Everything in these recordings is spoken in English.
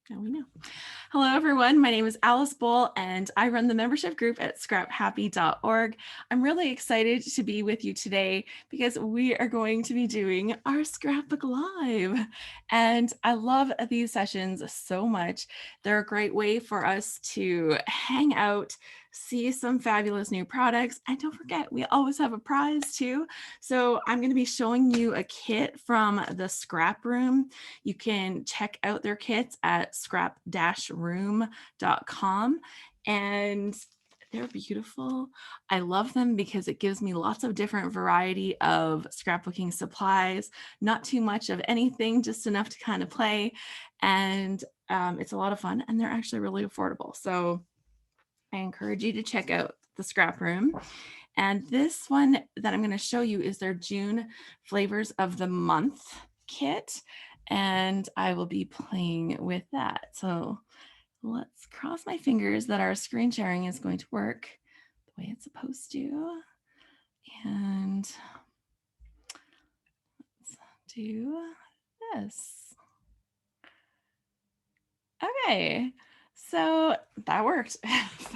Now we know. Hello, everyone. My name is Alice Bull, and I run the membership group at scraphappy.org. I'm really excited to be with you today because we are going to be doing our Scrapbook Live. And I love these sessions so much. They're a great way for us to hang out, see some fabulous new products, and don't forget, we always have a prize too. So I'm going to be showing you a kit from the ScrapRoom. You can check out their kits at scrap-room.com, and they're beautiful. I love them because it gives me lots of different variety of scrapbooking supplies, not too much of anything, just enough to kind of play. And it's a lot of fun, and they're actually really affordable. So I encourage you to check out the ScrapRoom. And this one that I'm going to show you is their June Flavors of the Month kit. And I will be playing with that. So let's cross my fingers that our screen sharing is going to work the way it's supposed to. And let's do this. Okay, so that worked.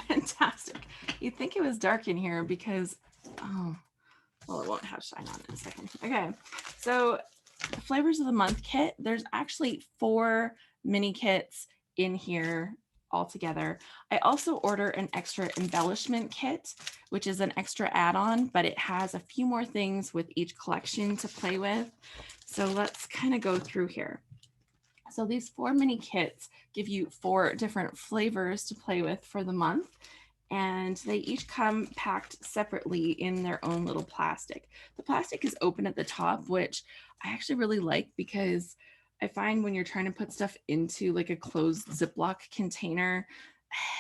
Fantastic. You'd think it was dark in here because, oh, well, it won't have shine on in a second. Okay, so the Flavors of the Month kit, there's actually 4 mini kits in here altogether. I also order an extra embellishment kit, which is an extra add-on, but it has a few more things with each collection to play with. So let's kind of go through here. So these 4 mini kits give you 4 different flavors to play with for the month. And they each come packed separately in their own little plastic. The plastic is open at the top, which I actually really like because I find when you're trying to put stuff into like a closed Ziploc container,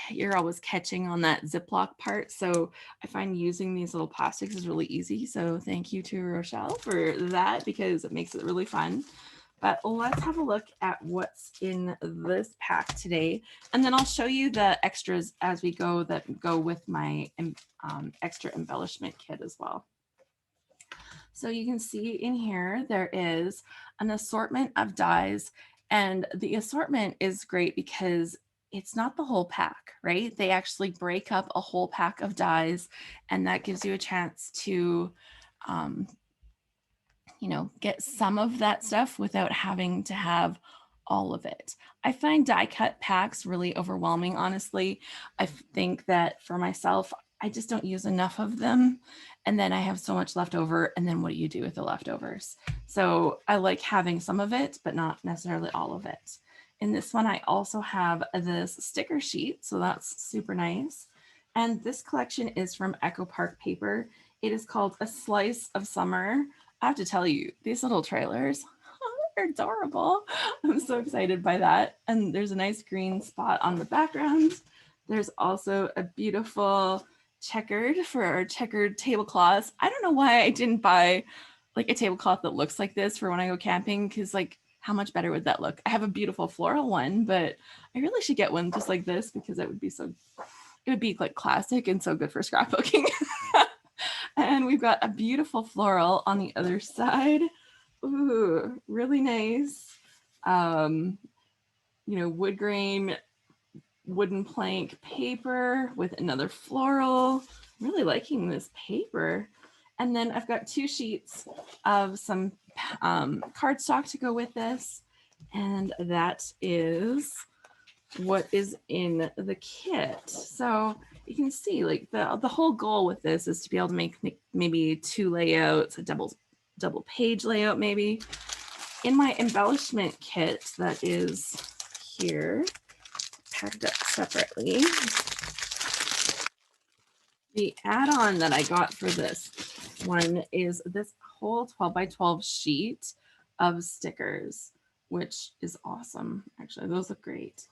you're always catching on that Ziploc part. So I find using these little plastics is really easy. So thank you to Rochelle for that because it makes it really fun. But let's have a look at what's in this pack today. And then I'll show you the extras as we go that go with my extra embellishment kit as well. So you can see in here, there is an assortment of dies. And the assortment is great because it's not the whole pack, right? They actually break up a whole pack of dies, and that gives you a chance to get some of that stuff without having to have all of it. I find die cut packs really overwhelming, honestly. I think that for myself, I just don't use enough of them. And then I have so much left over. And then what do you do with the leftovers? So I like having some of it, but not necessarily all of it. In this one, I also have this sticker sheet. So that's super nice. And this collection is from Echo Park Paper. It is called A Slice of Summer. I have to tell you, these little trailers, they're adorable. I'm so excited by that. And there's a nice green spot on the background. There's also a beautiful checkered for our checkered tablecloths. I don't know why I didn't buy like a tablecloth that looks like this for when I go camping, because like how much better would that look? I have a beautiful floral one, but I really should get one just like this because it would be like classic and so good for scrapbooking. And we've got a beautiful floral on the other side. Ooh, really nice. Wood grain, wooden plank paper with another floral. I'm really liking this paper. And then I've got 2 sheets of some cardstock to go with this. And that is what is in the kit. So you can see like the whole goal with this is to be able to make maybe 2 layouts, a double page layout maybe. In my embellishment kit that is here, packed up separately, the add-on that I got for this one is this whole 12 by 12 sheet of stickers, which is awesome. Actually, those look great.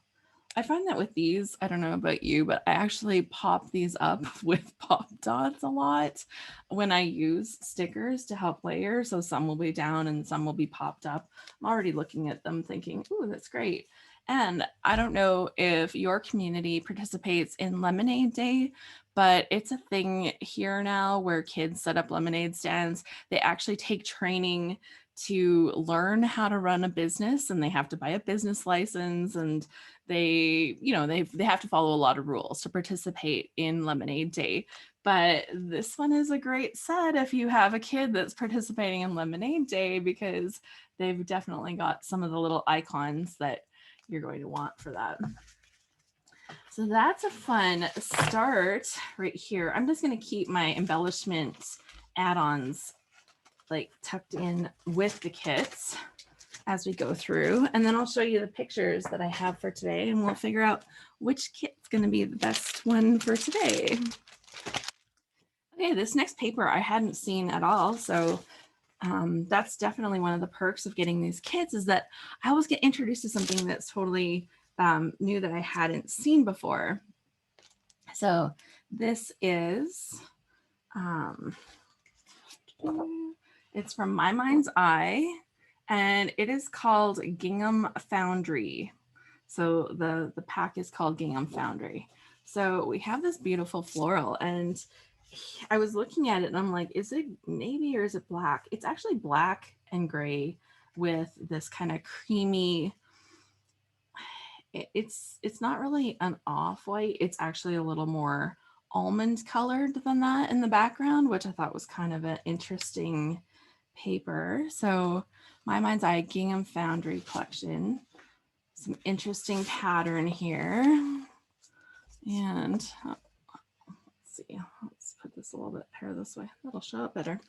I find that with these, I don't know about you, but I actually pop these up with pop dots a lot when I use stickers to help layer. So some will be down and some will be popped up. I'm already looking at them thinking, ooh, that's great. And I don't know if your community participates in Lemonade Day, but it's a thing here now where kids set up lemonade stands. They actually take training to learn how to run a business, and they have to buy a business license, and they, you know, they have to follow a lot of rules to participate in Lemonade Day. But this one is a great set if you have a kid that's participating in Lemonade Day, because they've definitely got some of the little icons that you're going to want for that. So that's a fun start right here. I'm just going to keep my embellishment add-ons like tucked in with the kits as we go through, and then I'll show you the pictures that I have for today, and we'll figure out which kit's going to be the best one for today. Okay, this next paper I hadn't seen at all, so that's definitely one of the perks of getting these kits, is that I always get introduced to something that's totally new that I hadn't seen before. So this is it's from My Mind's Eye, and it is called Gingham Foundry. So the pack is called Gingham Foundry. So we have this beautiful floral, and I was looking at it and I'm like, is it navy or is it black? It's actually black and gray with this kind of creamy, it's not really an off-white. It's actually a little more almond colored than that in the background, which I thought was kind of an interesting paper. So My Mind's Eye Gingham Foundry collection, some interesting pattern here. And let's see, let's put this a little bit here this way, that'll show up better.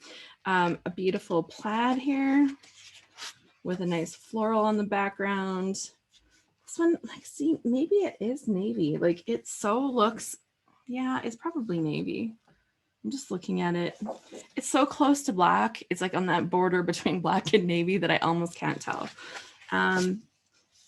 A beautiful plaid here with a nice floral on the background. This one, like, see, maybe it is navy. Like, it so looks, yeah, it's probably navy. I'm just looking at it. It's so close to black. It's like on that border between black and navy that I almost can't tell. And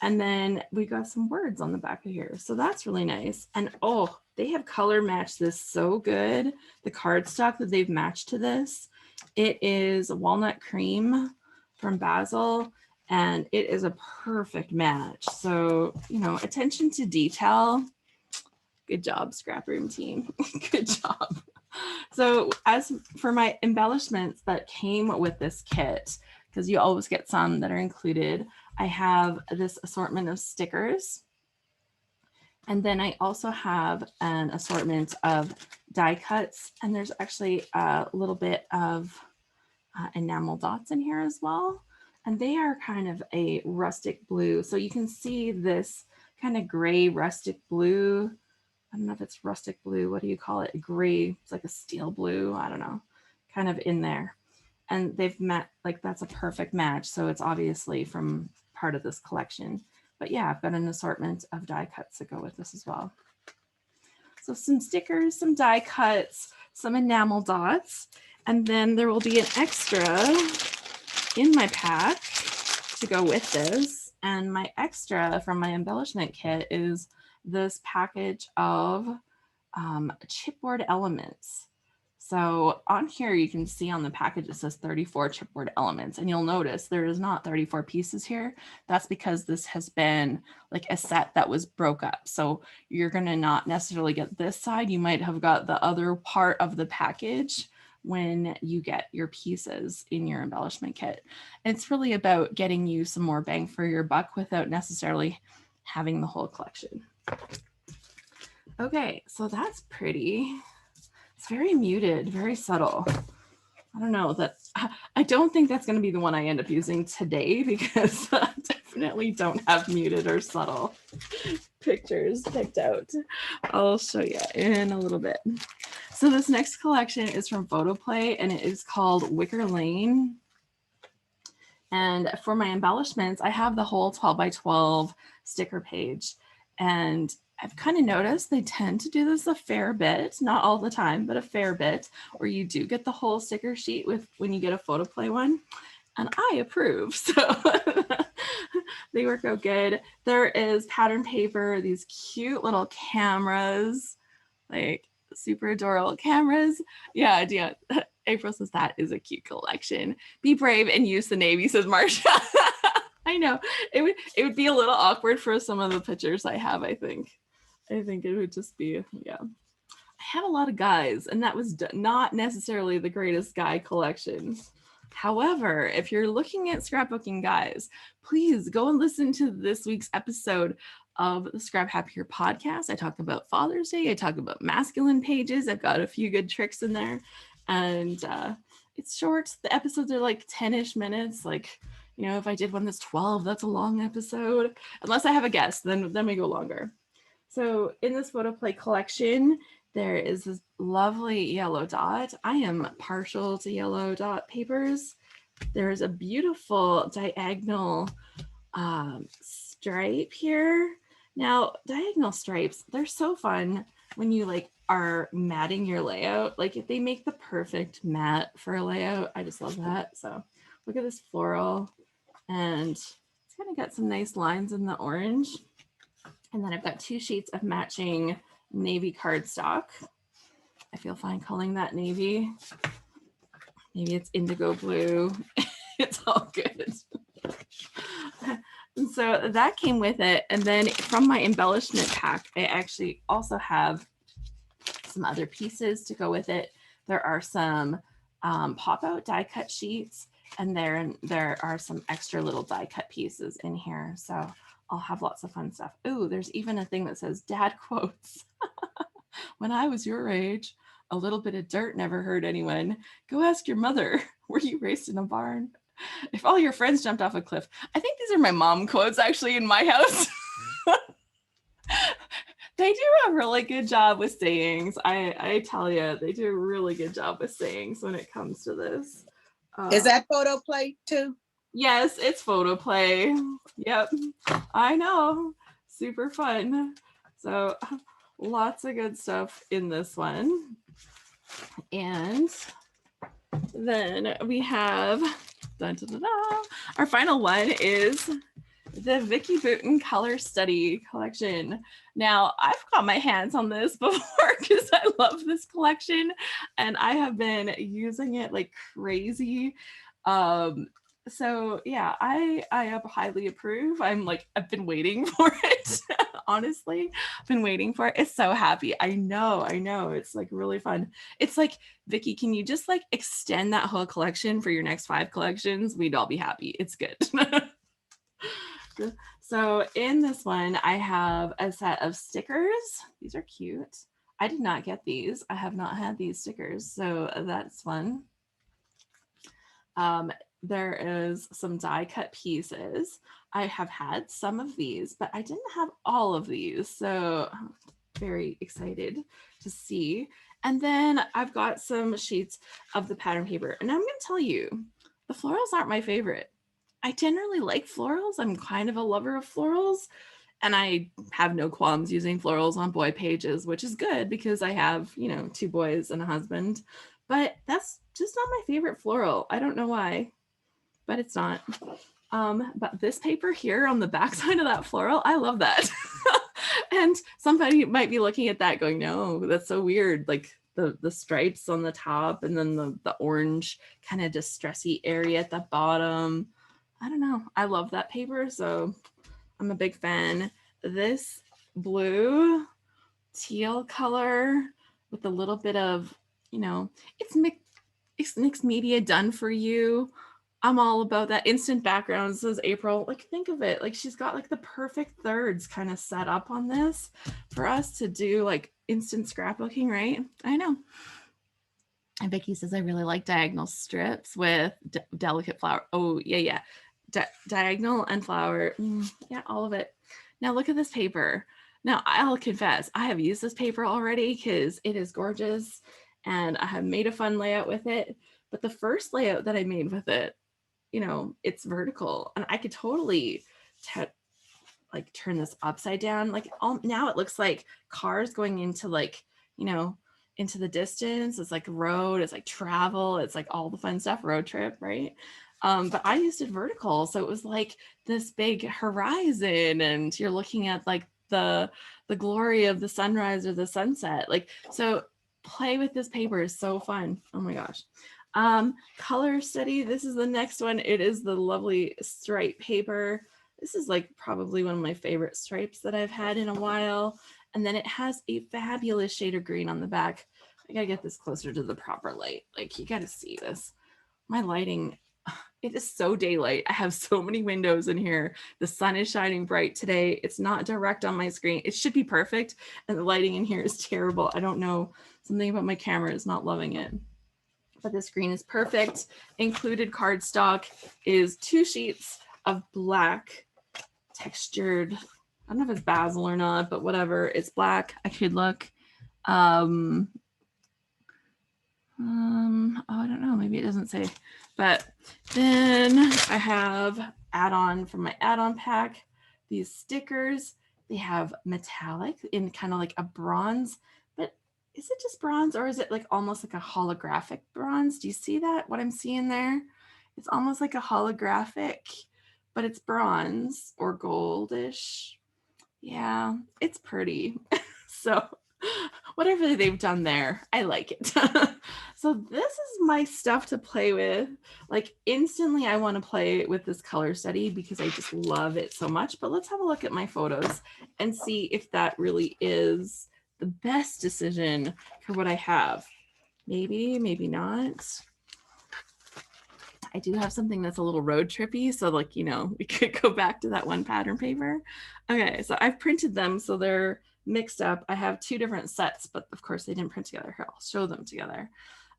then we got some words on the back of here. So that's really nice. And oh, they have color matched this so good. The cardstock that they've matched to this, it is walnut cream from Basil, and it is a perfect match. So, you know, attention to detail. Good job, ScrapRoom team. Good job. So as for my embellishments that came with this kit, because you always get some that are included, I have this assortment of stickers. And then I also have an assortment of die cuts, and there's actually a little bit of enamel dots in here as well. And they are kind of a rustic blue. So you can see this kind of gray rustic blue. I don't know if it's rustic blue. What do you call it? Gray. It's like a steel blue. I don't know. Kind of in there. And they've met, like, that's a perfect match. So it's obviously from part of this collection. But yeah, I've got an assortment of die cuts that go with this as well. So some stickers, some die cuts, some enamel dots, and then there will be an extra in my pack to go with this. And my extra from my embellishment kit is this package of chipboard elements. So on here, you can see on the package, it says 34 chipboard elements, and you'll notice there is not 34 pieces here. That's because this has been like a set that was broke up. So you're gonna not necessarily get this side. You might have got the other part of the package when you get your pieces in your embellishment kit. And it's really about getting you some more bang for your buck without necessarily having the whole collection. Okay, so that's pretty. It's very muted, very subtle. I don't know, that I don't think that's going to be the one I end up using today, because I definitely don't have muted or subtle pictures picked out. I'll show you in a little bit. So this next collection is from Photoplay, and it is called Wicker Lane. And for my embellishments, I have the whole 12 by 12 sticker page. And I've kind of noticed they tend to do this a fair bit, not all the time, but a fair bit, where you do get the whole sticker sheet with when you get a Photoplay one. And I approve. So they work out good. There is pattern paper, these cute little cameras, like super adorable cameras. Yeah, yeah. April says that is a cute collection. Be brave and use the navy, says Marsha. I know it would be a little awkward for some of the pictures I have. I think it would just be, yeah. I have a lot of guys, and that was not necessarily the greatest guy collection. However, if you're looking at scrapbooking, guys, please go and listen to this week's episode of the ScrapHappy podcast. I talk about Father's Day. I talk about masculine pages. I've got a few good tricks in there. And it's short. The episodes are like 10-ish minutes. Like, you know, if I did one that's 12, that's a long episode. Unless I have a guest, then we go longer. So in this photo play collection, there is this lovely yellow dot. I am partial to yellow dot papers. There's a beautiful diagonal stripe here. Now, diagonal stripes, they're so fun when you like are matting your layout. Like they make the perfect mat for a layout. I just love that. So look at this floral, and it's kind of got some nice lines in the orange. And then I've got 2 sheets of matching navy cardstock. I feel fine calling that navy. Maybe it's indigo blue. It's all good. And so that came with it. And then from my embellishment pack, I actually also have some other pieces to go with it. There are some pop-out die cut sheets, and there are some extra little die cut pieces in here. So I'll have lots of fun stuff. Ooh, there's even a thing that says dad quotes. When I was your age, a little bit of dirt never hurt anyone. Go ask your mother. Were you raised in a barn? If all your friends jumped off a cliff. I think these are my mom quotes actually in my house. They do a really good job with sayings. I tell you, they do a really good job with sayings when it comes to this. Is that photo play too? Yes, it's photo play. Yep, I know. Super fun. So lots of good stuff in this one. And then we have, dun, dun, dun, dun, our final one is the Vicky Putin Color Study Collection. Now, I've got my hands on this before because I love this collection and I have been using it like crazy. So yeah, I highly approve. I've been waiting for it. Honestly, I've been waiting for it. It's so happy. I know. It's like really fun. It's like, Vicky, can you just like extend that whole collection for your next 5 collections? We'd all be happy. It's good. So in this one, I have a set of stickers. These are cute. I did not get these. I have not had these stickers, so that's fun. There is some die cut pieces. I have had some of these, but I didn't have all of these. So I'm very excited to see. And then I've got some sheets of the pattern paper. And I'm going to tell you, the florals aren't my favorite. I generally like florals. I'm kind of a lover of florals. And I have no qualms using florals on boy pages, which is good because I have, 2 boys and a husband. But that's just not my favorite floral. I don't know why, but it's not. But this paper here on the back side of that floral, I love that. And somebody might be looking at that going, no, that's so weird. Like the stripes on the top and then the orange kind of distressy area at the bottom. I don't know. I love that paper, so I'm a big fan. This blue teal color with a little bit of, it's mixed media done for you. I'm all about that. Instant background, says April. Like, think of it. Like, she's got like the perfect thirds kind of set up on this for us to do like instant scrapbooking, right? I know. And Vicky says, I really like diagonal strips with delicate flower. Oh, yeah. Diagonal and flower. Yeah, all of it. Now look at this paper. Now I'll confess, I have used this paper already because it is gorgeous and I have made a fun layout with it. But the first layout that I made with it, it's vertical and I could totally turn this upside down. Like now it looks like cars going into into the distance. It's like road, it's like travel, it's like all the fun stuff, road trip, right? But I used it vertical. So it was like this big horizon and you're looking at like the glory of the sunrise or the sunset. Like, so play with this paper is so fun. Oh my gosh. Color study. This is the next one. It is the lovely stripe paper. This is like probably one of my favorite stripes that I've had in a while. And then it has a fabulous shade of green on the back. I gotta get this closer to the proper light. Like you gotta see this. my lighting, it is so daylight. I have so many windows in here. The sun is shining bright today. It's not direct on my screen. It should be perfect. And the lighting in here is terrible. I don't know. Something about my camera is not loving it. But the screen is perfect. Included cardstock is 2 sheets of black textured, I don't know if it's basil or not, but whatever. It's black. I could look. Oh, I don't know. Maybe it doesn't say. But then I have add-on from my add-on pack. These stickers. They have metallic in kind of like a bronze, but is it just bronze or is it like almost like a holographic bronze? Do you see that? What I'm seeing there? It's almost like a holographic, but it's bronze or goldish. Yeah, it's pretty. So whatever they've done there, I like it. So this is my stuff to play with. Like instantly I want to play with this color study because I just love it so much. But let's have a look at my photos and see if that really is the best decision for what I have. Maybe, maybe not. I do have something that's a little road trippy. So like, you know, we could go back to that one pattern paper. Okay, so I've printed them. So they're mixed up. I have 2 different sets, but of course they didn't print together. Here, I'll show them together.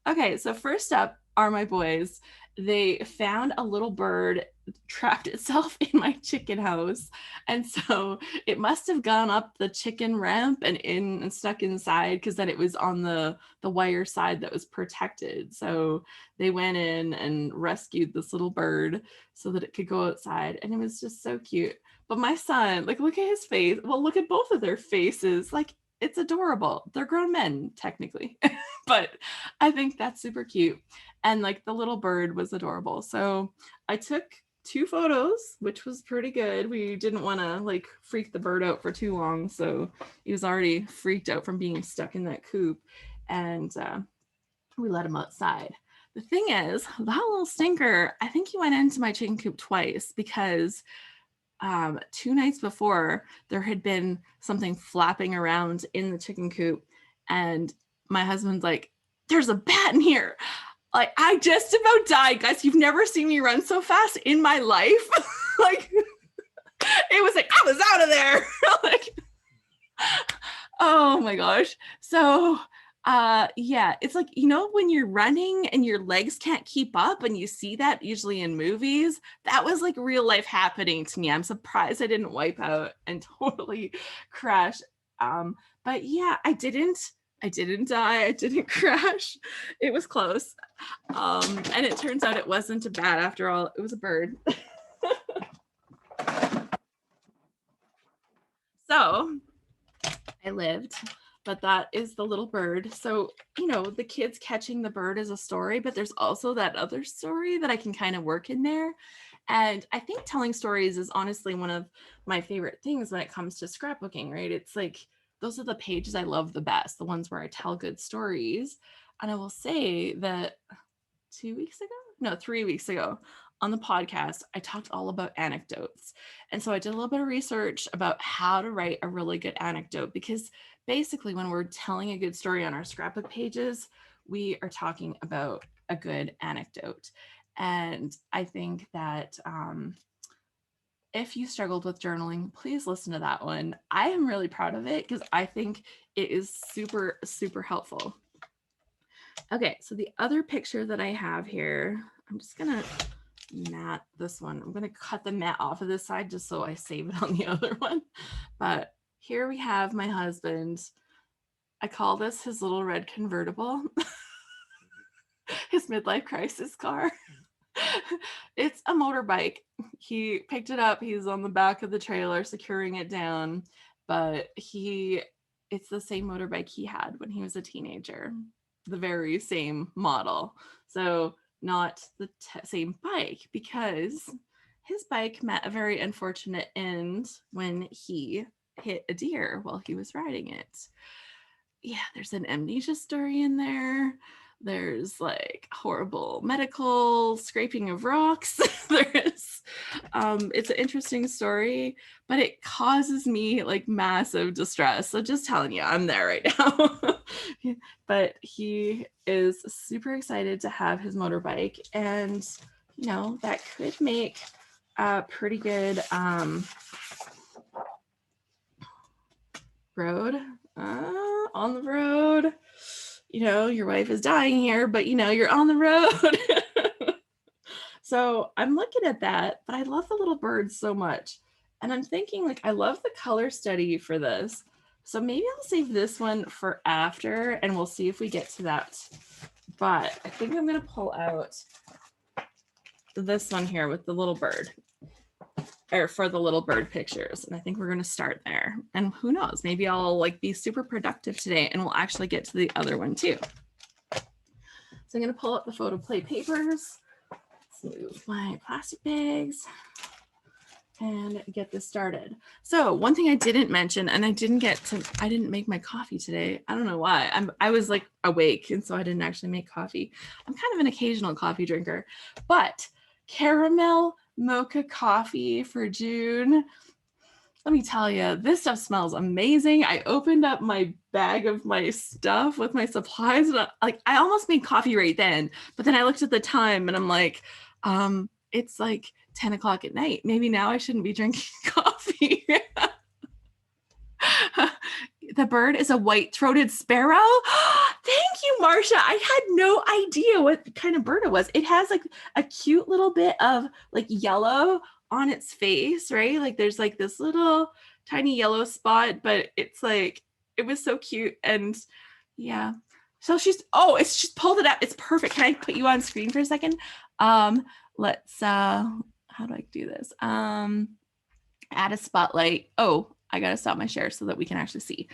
Okay, so first up are my boys. They found a little bird trapped itself in my chicken house. And so it must have gone up the chicken ramp and stuck inside because then it was on the wire side that was protected. So they went in and rescued this little bird so that it could go outside. And it was just so cute. But my son, like, look at his face. Well, look at both of their faces. Like, it's adorable. They're grown men, technically. But I think that's super cute. And like the little bird was adorable. So I took 2 photos, which was pretty good. We didn't want to like freak the bird out for too long. So he was already freaked out from being stuck in that coop. And we let him outside. The thing is, that little stinker, I think he went into my chicken coop twice because 2 nights before there had been something flapping around in the chicken coop and my husband's like, there's a bat in here. Like, I just about died, guys. You've never seen me run so fast in my life. Like, it was like, I was out of there. Like, oh my gosh. So yeah, it's like, you know, when you're running and your legs can't keep up and you see that usually in movies, that was like real life happening to me. I'm surprised I didn't wipe out and totally crash. But yeah, I didn't die. I didn't crash. It was close. And it turns out it wasn't a bat after all. It was a bird. So I lived, but that is the little bird. So, you know, the kids catching the bird is a story, but there's also that other story that I can kind of work in there. And I think telling stories is honestly one of my favorite things when it comes to scrapbooking, right? It's like, those are the pages I love the best, the ones where I tell good stories. And I will say that 3 weeks ago on the podcast, I talked all about anecdotes. And so I did a little bit of research about how to write a really good anecdote, because basically when we're telling a good story on our scrapbook pages, we are talking about a good anecdote. And I think that if you struggled with journaling, please listen to that one. I am really proud of it because I think it is super, super helpful. Okay, so the other picture that I have here, I'm just gonna mat this one. I'm gonna cut the mat off of this side just so I save it on the other one. But here we have my husband. I call this his little red convertible, his midlife crisis car. It's a motorbike. He picked it up. He's on the back of the trailer securing it down, but it's the same motorbike he had when he was a teenager, the very same model. So not the same bike, because his bike met a very unfortunate end when he hit a deer while he was riding it. Yeah, there's an amnesia story in there. There's like horrible medical scraping of rocks. There's, it's an interesting story, but it causes me like massive distress. So just telling you, I'm there right now. But he is super excited to have his motorbike, and you know, that could make a pretty good road on the road. You know, your wife is dying here, but you know, you're on the road. So I'm looking at that, but I love the little birds so much. And I'm thinking like, I love the color study for this. So maybe I'll save this one for after and we'll see if we get to that. But I think I'm gonna pull out this one here with the little bird, or for the little bird pictures. And I think we're going to start there. And who knows, maybe I'll like be super productive today and we'll actually get to the other one too. So I'm going to pull up the photo play papers. Let's move my plastic bags and get this started. So one thing I didn't mention, and I didn't make my coffee today. I don't know why. I was like awake, and so I didn't actually make coffee. I'm kind of an occasional coffee drinker, but caramel mocha coffee for June. Let me tell you, this stuff smells amazing. I opened up my bag of my stuff with my supplies, and I almost made coffee right then, but then I looked at the time and I'm like, it's like 10 o'clock at night. Maybe now I shouldn't be drinking coffee. The bird is a white-throated sparrow. Thank you, Marcia. I had no idea what kind of bird it was. It has like a cute little bit of like yellow on its face, right? Like there's like this little tiny yellow spot, but it's like, it was so cute. And yeah, so she's pulled it up. It's perfect. Can I put you on screen for a second? Let's, how do I do this? Add a spotlight. Oh, I got to stop my share so that we can actually see.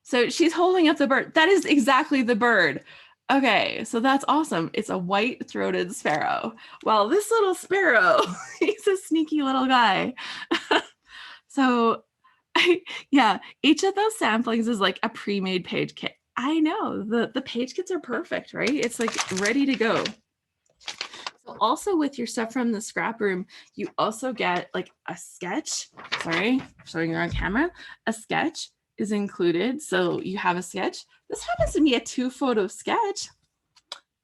So she's holding up the bird. That is exactly the bird. Okay, so that's awesome. It's a white-throated sparrow. Well, this little sparrow, he's a sneaky little guy. So yeah, each of those samplings is like a pre-made page kit. I know, the page kits are perfect, right? It's like ready to go. So also with your stuff from the scrap room, you also get like a sketch. Sorry, showing you on camera. A sketch is included. So you have a sketch. This happens to be a 2-photo sketch.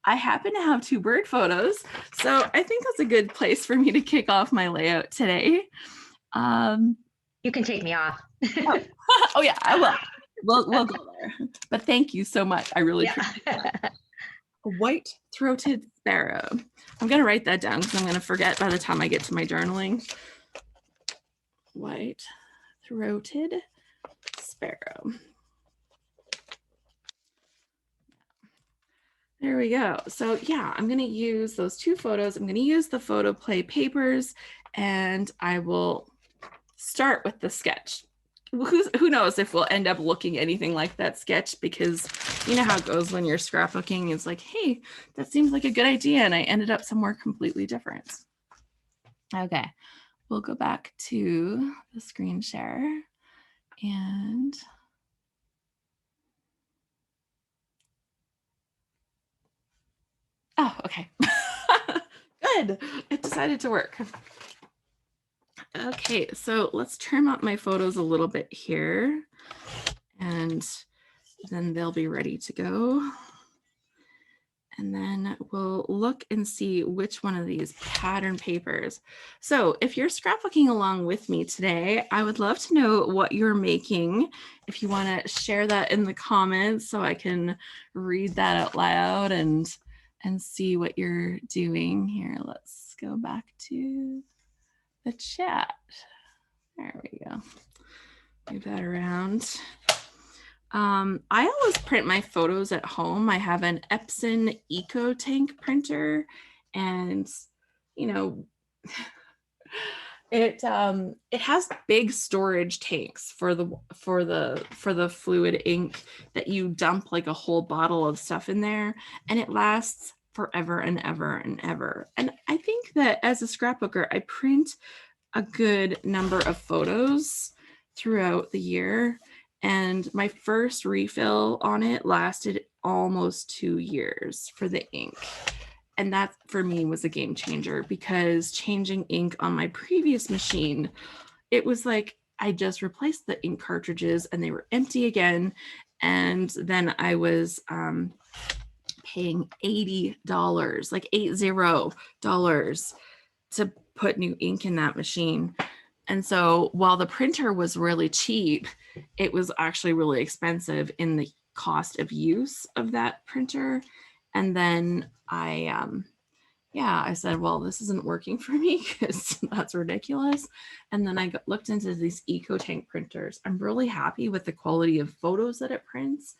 I happen to have 2 bird photos. So I think that's a good place for me to kick off my layout today. You can take me off. Oh yeah, I will. We'll go there. But thank you so much. I really appreciate that. A white-throated sparrow. I'm going to write that down because I'm going to forget by the time I get to my journaling. White-throated sparrow. There we go. So yeah, I'm going to use those 2 photos. I'm going to use the photo play papers, and I will start with the sketch. Who knows if we'll end up looking anything like that sketch, because you know how it goes when you're scrapbooking. It's like, hey, that seems like a good idea, and I ended up somewhere completely different. Okay, we'll go back to the screen share, and oh, okay. Good, it decided to work. Okay, so let's trim up my photos a little bit here, and then they'll be ready to go. And then we'll look and see which one of these pattern papers. So if you're scrapbooking along with me today, I would love to know what you're making. If you want to share that in the comments so I can read that out loud and see what you're doing here. Let's go back to the chat. There we go. Move that around. I always print my photos at home. I have an Epson Eco Tank printer, and you know, it has big storage tanks for the fluid ink that you dump like a whole bottle of stuff in there, and it lasts forever and ever and ever. And I think that as a scrapbooker, I print a good number of photos throughout the year. And my first refill on it lasted almost 2 years for the ink. And that for me was a game changer, because changing ink on my previous machine, it was like I just replaced the ink cartridges and they were empty again. And then I was paying $80, like $80 to put new ink in that machine. And so while the printer was really cheap, it was actually really expensive in the cost of use of that printer. And then I said, well, this isn't working for me because that's ridiculous. And then I looked into these EcoTank printers. I'm really happy with the quality of photos that it prints.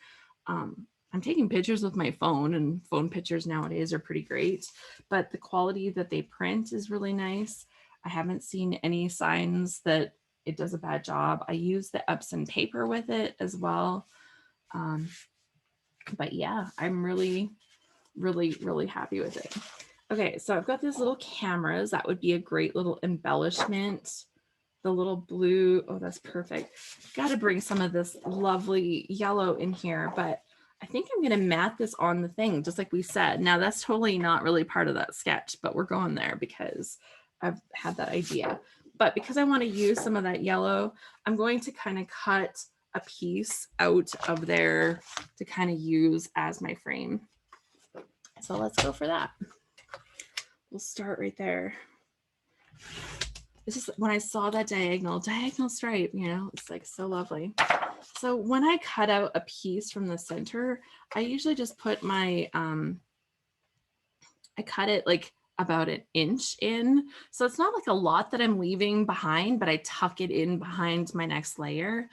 I'm taking pictures with my phone, and phone pictures nowadays are pretty great, but the quality that they print is really nice. I haven't seen any signs that it does a bad job. I use the Epson paper with it as well. But yeah, I'm really, really, really happy with it. Okay, so I've got these little cameras. That would be a great little embellishment. The little blue, oh, that's perfect. Got to bring some of this lovely yellow in here, but I think I'm going to mat this on the thing, just like we said. Now, that's totally not really part of that sketch, but we're going there because I've had that idea. But because I want to use some of that yellow, I'm going to kind of cut a piece out of there to kind of use as my frame. So let's go for that. We'll start right there. It's just when I saw that diagonal stripe, you know, it's like so lovely. So when I cut out a piece from the center, I usually just put my, I cut it like about an inch in. So it's not like a lot that I'm leaving behind, but I tuck it in behind my next layer.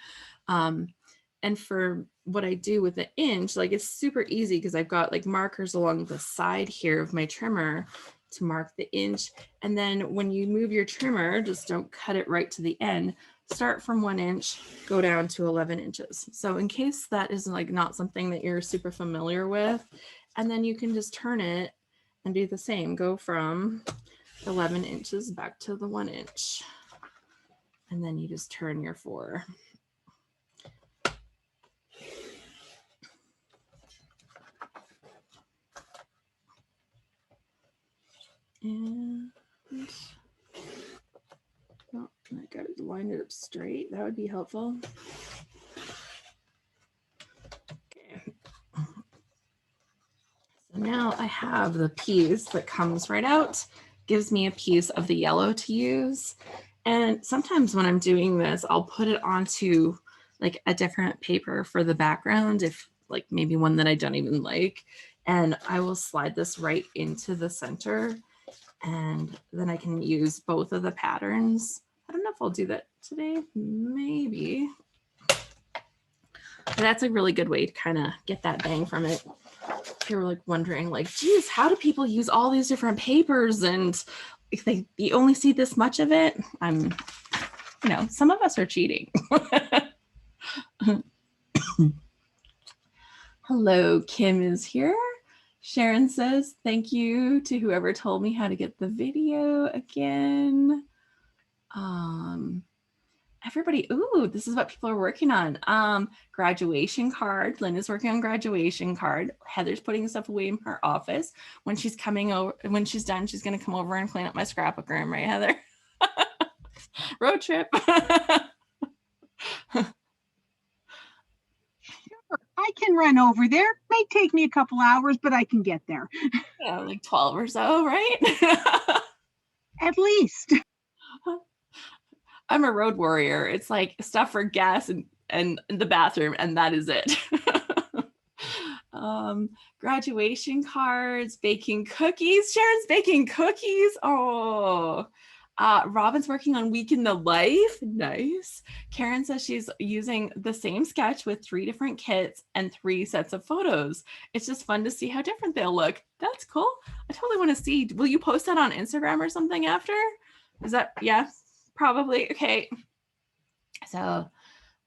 And for what I do with the inch, like it's super easy because I've got like markers along the side here of my trimmer to mark the inch. And then when you move your trimmer, just don't cut it right to the end. Start from 1 inch, go down to 11 inches. So in case that is like not something that you're super familiar with, and then you can just turn it and do the same. Go from 11 inches back to the 1 inch. And then you just turn your 4. And oh, I got to line it up straight. That would be helpful. Okay. So now I have the piece that comes right out, gives me a piece of the yellow to use. And sometimes when I'm doing this, I'll put it onto like a different paper for the background, if like maybe one that I don't even like. And I will slide this right into the center. And then I can use both of the patterns. I don't know if I'll do that today, maybe. But that's a really good way to kind of get that bang from it. If you're like wondering like, geez, how do people use all these different papers? And if you only see this much of it, you know, some of us are cheating. Hello, Kim is here. Sharon says, thank you to whoever told me how to get the video again. Everybody, ooh, this is what people are working on. Graduation card. Lynn is working on graduation card. Heather's putting stuff away in her office. When she's coming over, when she's done, she's going to come over and clean up my scrapbook room, right, Heather? Road trip. I can run over there. May take me a couple hours, but I can get there. Yeah, like 12 or so, right? At least. I'm a road warrior. It's like stuff for gas and the bathroom, and that is it. Graduation cards, baking cookies. Sharon's baking cookies. Oh, Robin's working on Week in the Life. Nice. Karen says she's using the same sketch with 3 different kits and 3 sets of photos. It's just fun to see how different they'll look. That's cool. I totally want to see. Will you post that on Instagram or something after? Is that, yeah, probably. Okay. So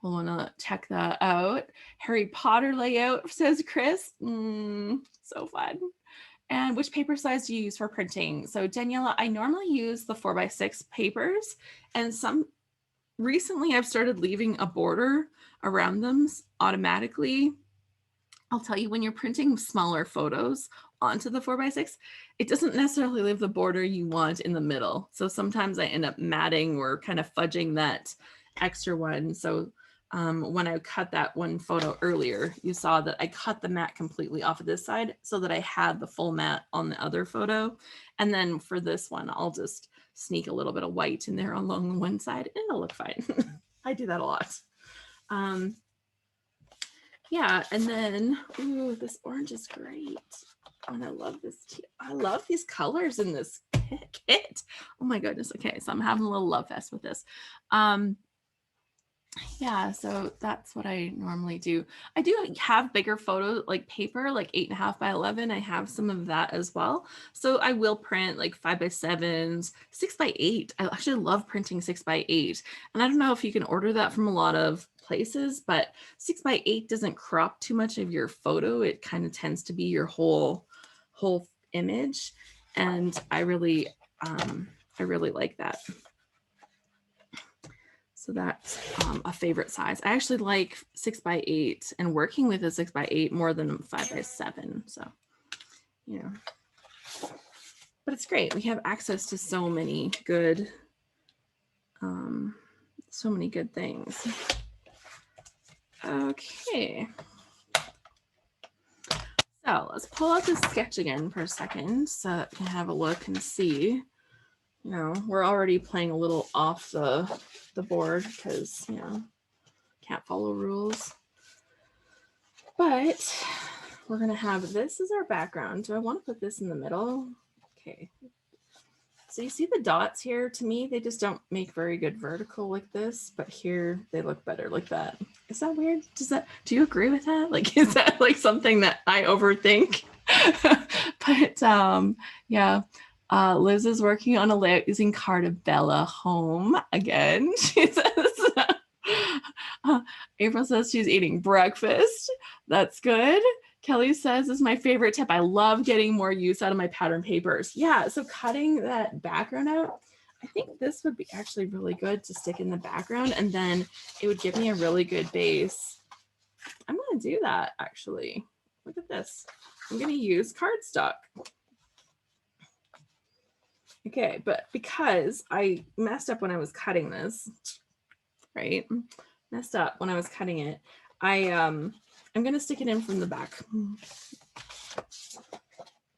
we'll want to check that out. Harry Potter layout, says Chris. So fun. And which paper size do you use for printing? So Daniela, I normally use the 4x6 papers, and recently I've started leaving a border around them automatically. I'll tell you, when you're printing smaller photos onto the 4x6, it doesn't necessarily leave the border you want in the middle. So sometimes I end up matting or kind of fudging that extra one. So when I cut that one photo earlier, you saw that I cut the mat completely off of this side so that I had the full mat on the other photo. And then for this one, I'll just sneak a little bit of white in there along one side and it'll look fine. I do that a lot. Yeah, and then, ooh, this orange is great. And I love this. I love these colors in this kit. Oh my goodness. Okay, so I'm having a little love fest with this. Yeah, so that's what I normally do. I do have bigger photos, like paper, like 8.5 by 11. I have some of that as well. So I will print like 5x7s, 6x8. I actually love printing 6x8. And I don't know if you can order that from a lot of places, but 6x8 doesn't crop too much of your photo. It kind of tends to be your whole image. And I really like that. So that's a favorite size. I actually like 6x8 and working with a 6x8 more than 5x7. So, you know, but it's great. We have access to so many good things. Okay. So let's pull out this sketch again for a second so that we can have a look and see. You know, we're already playing a little off the board because, you know, can't follow rules. But we're going to have this as our background. Do I want to put this in the middle? Okay. So you see the dots here? To me, they just don't make very good vertical like this, but here they look better like that. Is that weird? Do you agree with that? Like, is that like something that I overthink? But yeah. Liz is working on a layout using card of Bella home again. She says, April says she's eating breakfast. That's good. Kelly says, this is my favorite tip. I love getting more use out of my pattern papers. Yeah, so cutting that background out, I think this would be actually really good to stick in the background, and then it would give me a really good base. I'm going to do that, actually. Look at this. I'm going to use cardstock. Okay, but because I messed up when I was cutting this, right? Messed up when I was cutting it. I'm going to stick it in from the back.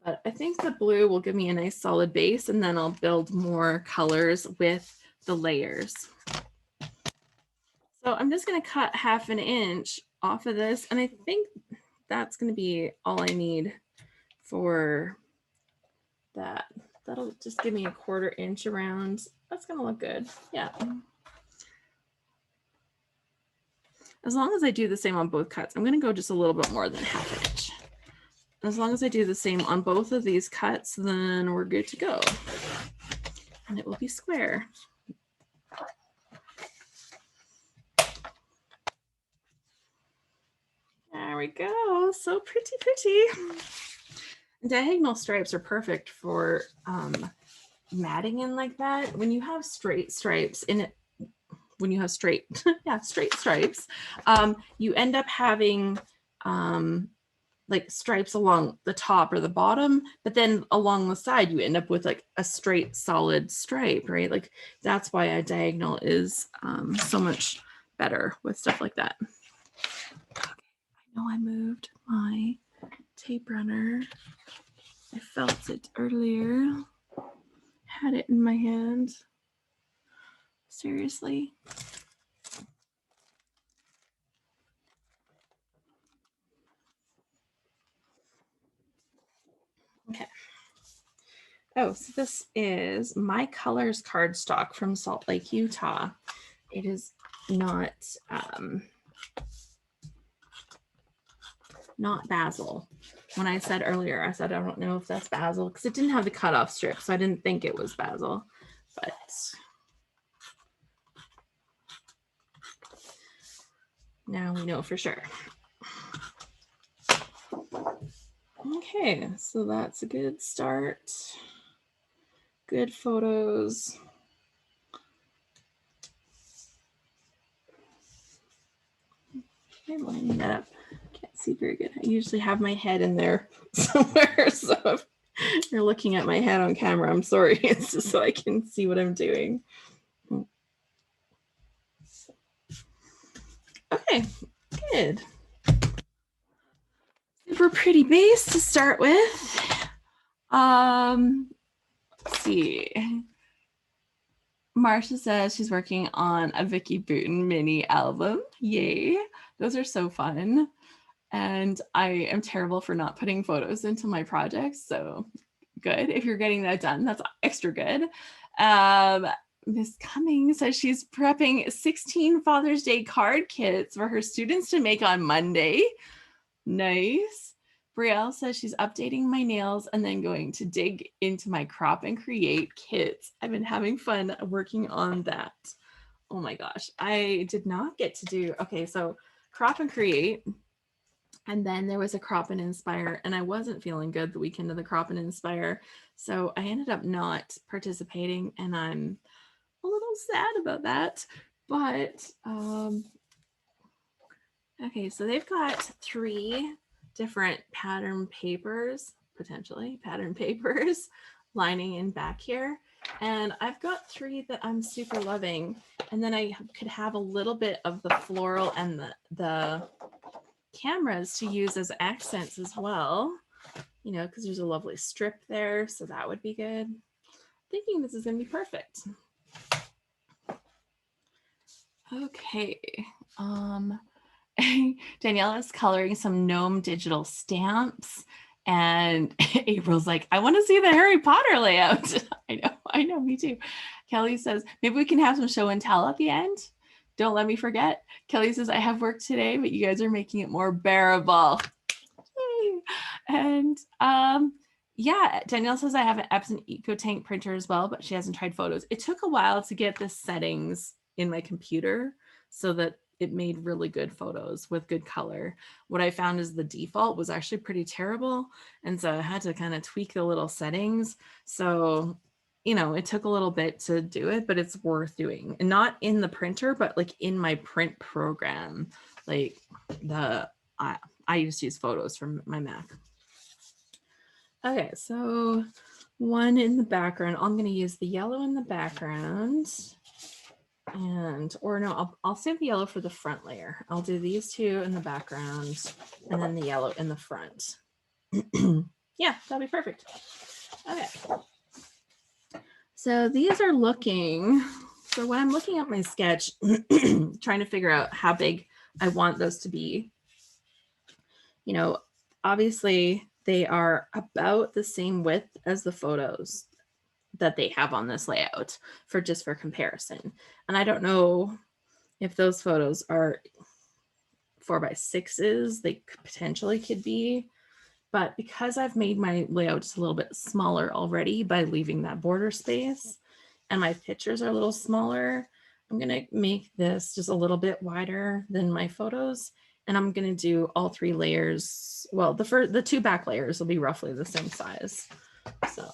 But I think the blue will give me a nice solid base, and then I'll build more colors with the layers. So I'm just going to cut 1/2 inch off of this, and I think that's going to be all I need for that. That'll just give me a 1/4 inch around. That's going to look good. Yeah. As long as I do the same on both cuts, I'm going to go just a little bit more than 1/2 inch. As long as I do the same on both of these cuts, then we're good to go. And it will be square. There we go. So pretty, pretty. Diagonal stripes are perfect for matting in like that. When you have straight stripes in it, when you have straight, yeah, straight stripes, you end up having like stripes along the top or the bottom, but then along the side, you end up with like a straight solid stripe, right? Like that's why a diagonal is so much better with stuff like that. Okay. I know I moved my tape runner. I felt it earlier. Had it in my hand. Seriously. Okay. Oh, so this is my colors cardstock from Salt Lake, Utah. It is not basil. When I said earlier, I said I don't know if that's basil because it didn't have the cutoff strip, so I didn't think it was basil. But now we know for sure. Okay, so that's a good start. Good photos. Okay, lining that up. Can't see very good. I usually have my head in there somewhere. So if you're looking at my head on camera, I'm sorry. It's just so I can see what I'm doing. Okay, good. Super pretty base to start with. Let's see. Marsha says she's working on a Vicky Putin mini album. Yay. Those are so fun. And I am terrible for not putting photos into my projects. So good. If you're getting that done, that's extra good. Miss Cummings says she's prepping 16 Father's Day card kits for her students to make on Monday. Nice. Brielle says she's updating my nails and then going to dig into my crop and create kits. I've been having fun working on that. Oh my gosh, I did not get to do, okay, so crop and create, and then there was a crop and inspire, and I wasn't feeling good the weekend of the crop and inspire, so I ended up not participating, and I'm a little sad about that, but okay, so they've got 3 different pattern papers, potentially pattern papers, lining in back here. And I've got 3 that I'm super loving. And then I could have a little bit of the floral and the cameras to use as accents as well, you know, because there's a lovely strip there. So that would be good. Thinking this is going to be perfect. Okay. Danielle is coloring some gnome digital stamps, and April's like, I want to see the Harry Potter layout. I know, me too. Kelly says, maybe we can have some show and tell at the end. Don't let me forget. Kelly says, I have work today, but you guys are making it more bearable. Yay. And yeah, Danielle says I have an Epson EcoTank printer as well, but she hasn't tried photos. It took a while to get the settings in my computer so that it made really good photos with good color. What I found is the default was actually pretty terrible. And so I had to kind of tweak the little settings. So, you know, it took a little bit to do it, but it's worth doing. And not in the printer, but like in my print program. Like I used to use photos from my Mac. Okay, so one in the background. I'm going to use the yellow in the background. And, or no, I'll save the yellow for the front layer. I'll do these 2 in the background and then the yellow in the front. Yeah, that'll be perfect. Okay. So these are looking, so when I'm looking at my sketch, trying to figure out how big I want those to be, you know, obviously they are about the same width as the photos that they have on this layout for comparison. And I don't know if those photos are 4x6s, they potentially could be, but because I've made my layout just a little bit smaller already by leaving that border space and my pictures are a little smaller, I'm gonna make this just a little bit wider than my photos. And I'm gonna do all 3 layers. Well, the 2 back layers will be roughly the same size. So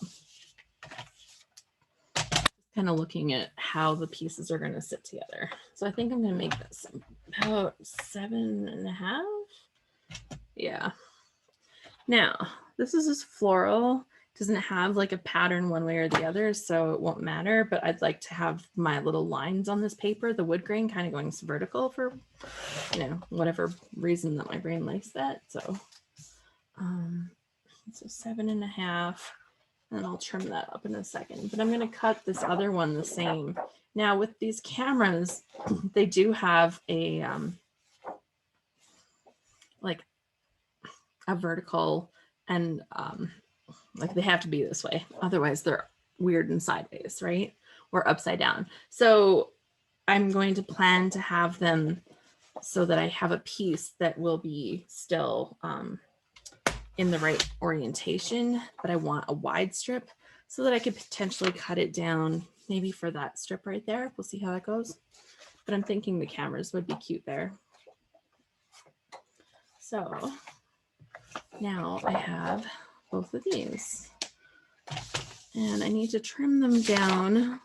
kind of looking at how the pieces are going to sit together. So I think I'm going to make this about 7.5. Yeah. Now, this is just floral. It doesn't have like a pattern one way or the other, so it won't matter, but I'd like to have my little lines on this paper, the wood grain kind of going vertical for, you know, whatever reason that my brain likes that. So, so 7.5. And I'll trim that up in a second, but I'm going to cut this other one the same. Now with these cameras, they do have a like a vertical and like they have to be this way. Otherwise they're weird and sideways, right? Or upside down. So I'm going to plan to have them so that I have a piece that will be still in the right orientation, but I want a wide strip so that I could potentially cut it down maybe for that strip right there. We'll see how that goes. But I'm thinking the cameras would be cute there. So now I have both of these and I need to trim them down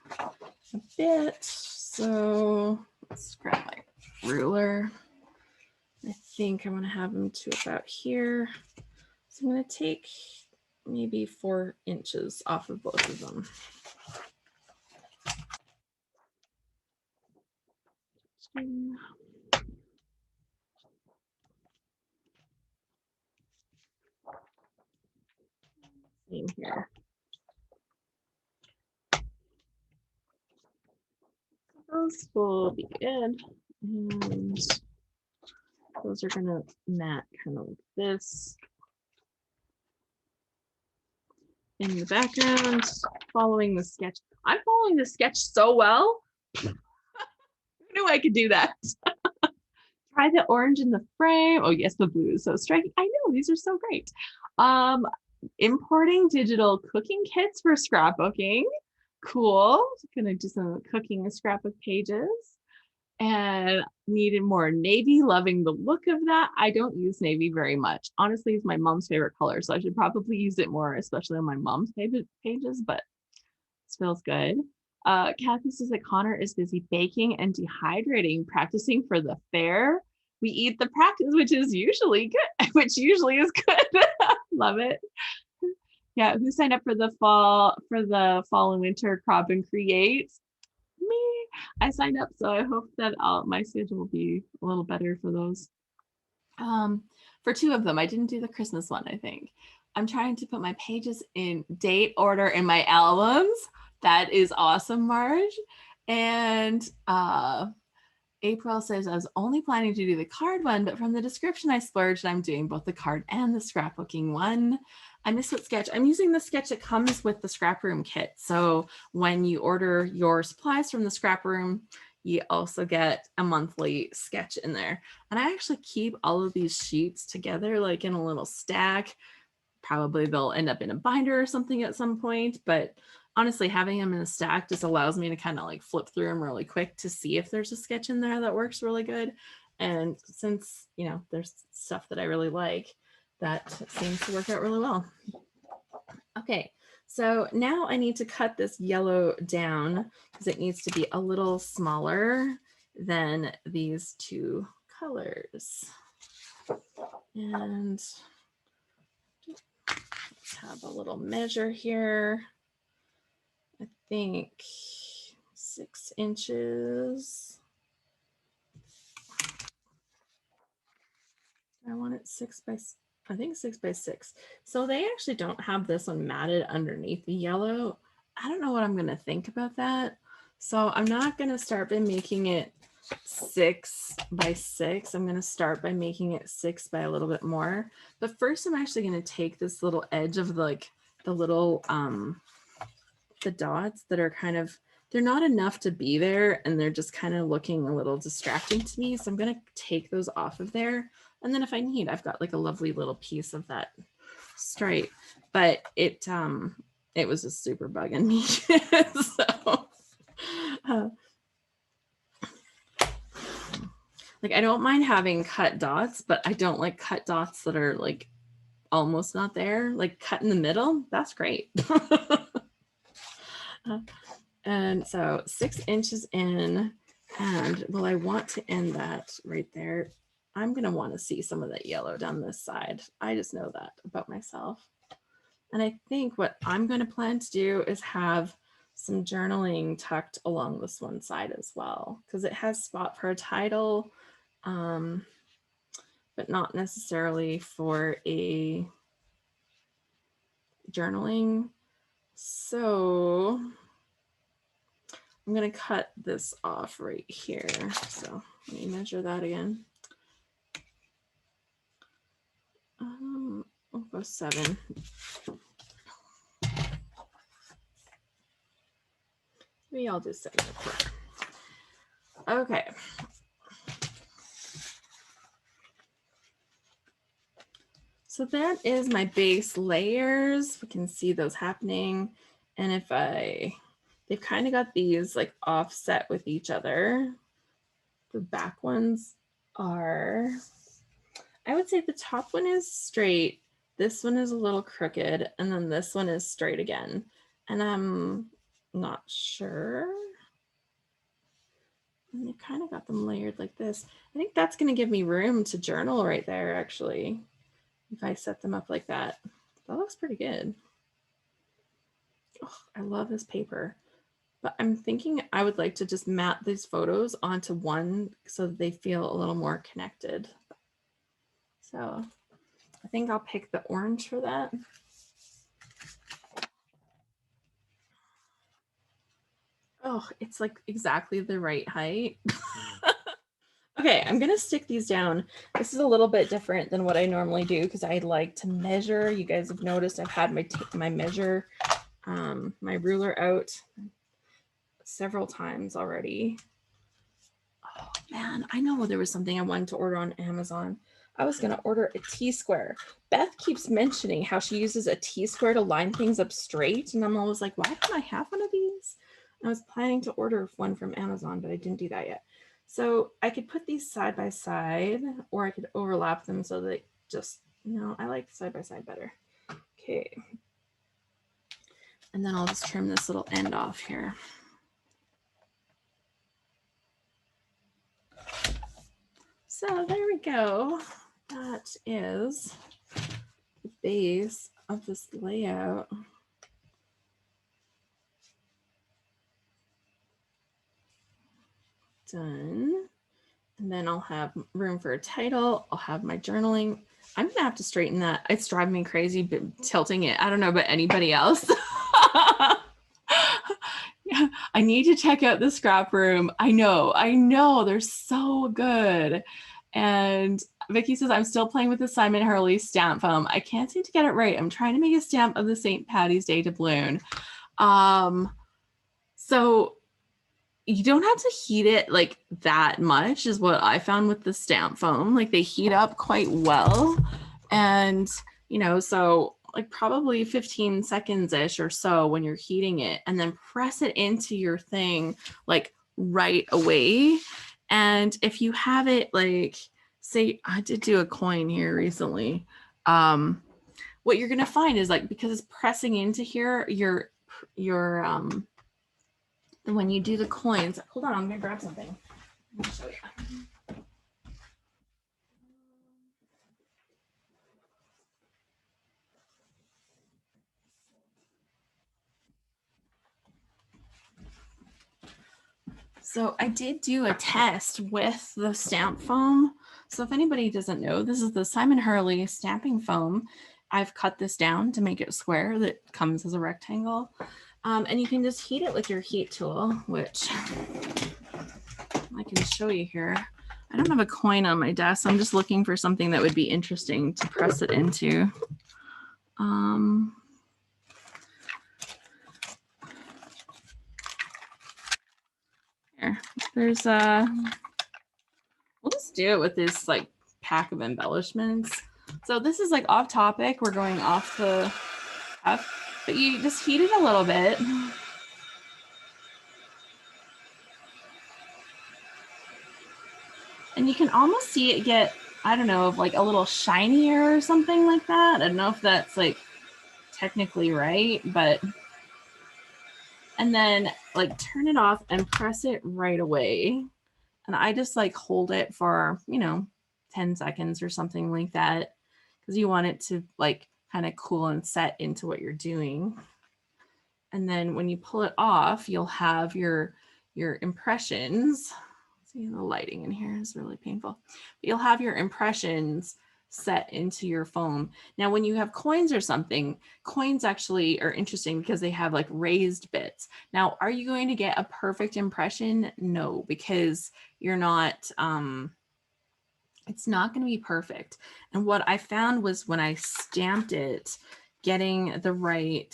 a bit. So let's grab my ruler. I think I want to have them to about here. So I'm going to take maybe 4 inches off of both of them. Same here. Those will be good. And those are going to mat kind of like this. In the background, following the sketch. I'm following the sketch so well. Who knew I could do that? Try the orange in the frame. Oh yes, the blue is so striking. I know, these are so great. Importing digital cooking kits for scrapbooking. Cool. Gonna do some cooking scrapbook pages. And needed more navy, loving the look of that. I don't use navy very much. Honestly, it's my mom's favorite color, so I should probably use it more, especially on my mom's favorite pages, but it feels good. Kathy says that Connor is busy baking and dehydrating, practicing for the fair. We eat the practice, which is usually good, which usually is good. Love it. Yeah, who signed up for the fall and winter crop and create? Me. I signed up, so I hope that my schedule will be a little better for those. For 2 of them, I didn't do the Christmas one, I think. I'm trying to put my pages in date order in my albums. That is awesome, Marge. And April says, I was only planning to do the card one, but from the description I splurged, I'm doing both the card and the scrapbooking one. I missed what sketch. I'm using the sketch that comes with the ScrapRoom kit. So when you order your supplies from the ScrapRoom, you also get a monthly sketch in there. And I actually keep all of these sheets together, like in a little stack. Probably they'll end up in a binder or something at some point, but honestly, having them in a stack just allows me to kind of like flip through them really quick to see if there's a sketch in there that works really good. And since, you know, there's stuff that I really like, that seems to work out really well. Okay, so now I need to cut this yellow down because it needs to be a little smaller than these 2 colors. And let's have a little measure here. I think 6 inches. I want it 6 by, I think 6 by 6. So they actually don't have this one matted underneath the yellow. I don't know what I'm going to think about that. So I'm not going to start by making it 6 by 6. I'm going to start by making it 6 by a little bit more. But first, I'm actually going to take this little edge of like the little the dots that are kind of, they're not enough to be there and they're just kind of looking a little distracting to me. So I'm going to take those off of there. And then if I need, I've got like a lovely little piece of that stripe, but it was just super bugging me. So like, I don't mind having cut dots, but I don't like cut dots that are like almost not there. Like cut in the middle, that's great. And so 6 inches in, and well, I want to end that right there. I'm going to want to see some of that yellow down this side. I just know that about myself. And I think what I'm going to plan to do is have some journaling tucked along this one side as well, because it has spot for a title, but not necessarily for a journaling. So I'm going to cut this off right here. So let me measure that again. We'll go 7. Maybe I'll do 7. Okay. So that is my base layers. We can see those happening. And if they've kind of got these like offset with each other. The back ones are, I would say the top one is straight. This one is a little crooked. And then this one is straight again. And I'm not sure. And you kind of got them layered like this. I think that's going to give me room to journal right there, actually, if I set them up like that. That looks pretty good. Oh, I love this paper. But I'm thinking I would like to just map these photos onto one so that they feel a little more connected. So I think I'll pick the orange for that. Oh, it's like exactly the right height. Okay, I'm gonna stick these down. This is a little bit different than what I normally do because I like to measure. You guys have noticed I've had my measure, my ruler out several times already. Oh man, I know there was something I wanted to order on Amazon. I was gonna order a T-square. Beth keeps mentioning how she uses a T-square to line things up straight, and I'm always like, why don't I have one of these? I was planning to order one from Amazon, but I didn't do that yet. So I could put these side by side, or I could overlap them so that just, no, I like side by side better. Okay. And then I'll just trim this little end off here. So there we go. That is the base of this layout. Done. And then I'll have room for a title. I'll have my journaling. I'm gonna have to straighten that. It's driving me crazy, but tilting it. I don't know about anybody else. Yeah, I need to check out the ScrapRoom. I know, they're so good. And Vicky says, I'm still playing with the Simon Hurley stamp foam. I can't seem to get it right. I'm trying to make a stamp of the St. Patty's Day doubloon. So you don't have to heat it like that much is what I found with the stamp foam. Like they heat up quite well. And, you know, so like probably 15 seconds-ish or so when you're heating it, and then press it into your thing like right away. And if you have it like, say, I did do a coin here recently. What you're gonna find is like, because it's pressing into here, when you do the coins, hold on, I'm gonna grab something. Let me show you. So I did do a test with the stamp foam. So if anybody doesn't know, this is the Simon Hurley stamping foam. I've cut this down to make it square that comes as a rectangle. And you can just heat it with your heat tool, which I can show you here. I don't have a coin on my desk. So I'm just looking for something that would be interesting to press it into. Here, there's we'll just do it with this like pack of embellishments. So this is like off topic. We're going off the cuff, but you just heat it a little bit. And you can almost see it get, I don't know, like a little shinier or something like that. I don't know if that's like technically right, but, and then like turn it off and press it right away. And I just like hold it for, you know, 10 seconds or something like that, because you want it to like kind of cool and set into what you're doing. And then when you pull it off, you'll have your impressions. See, the lighting in here is really painful. But you'll have your impressions set into your foam. Now, when you have coins or something, coins actually are interesting because they have like raised bits. Now, are you going to get a perfect impression? No, because you're not, it's not going to be perfect. And what I found was when I stamped it, getting the right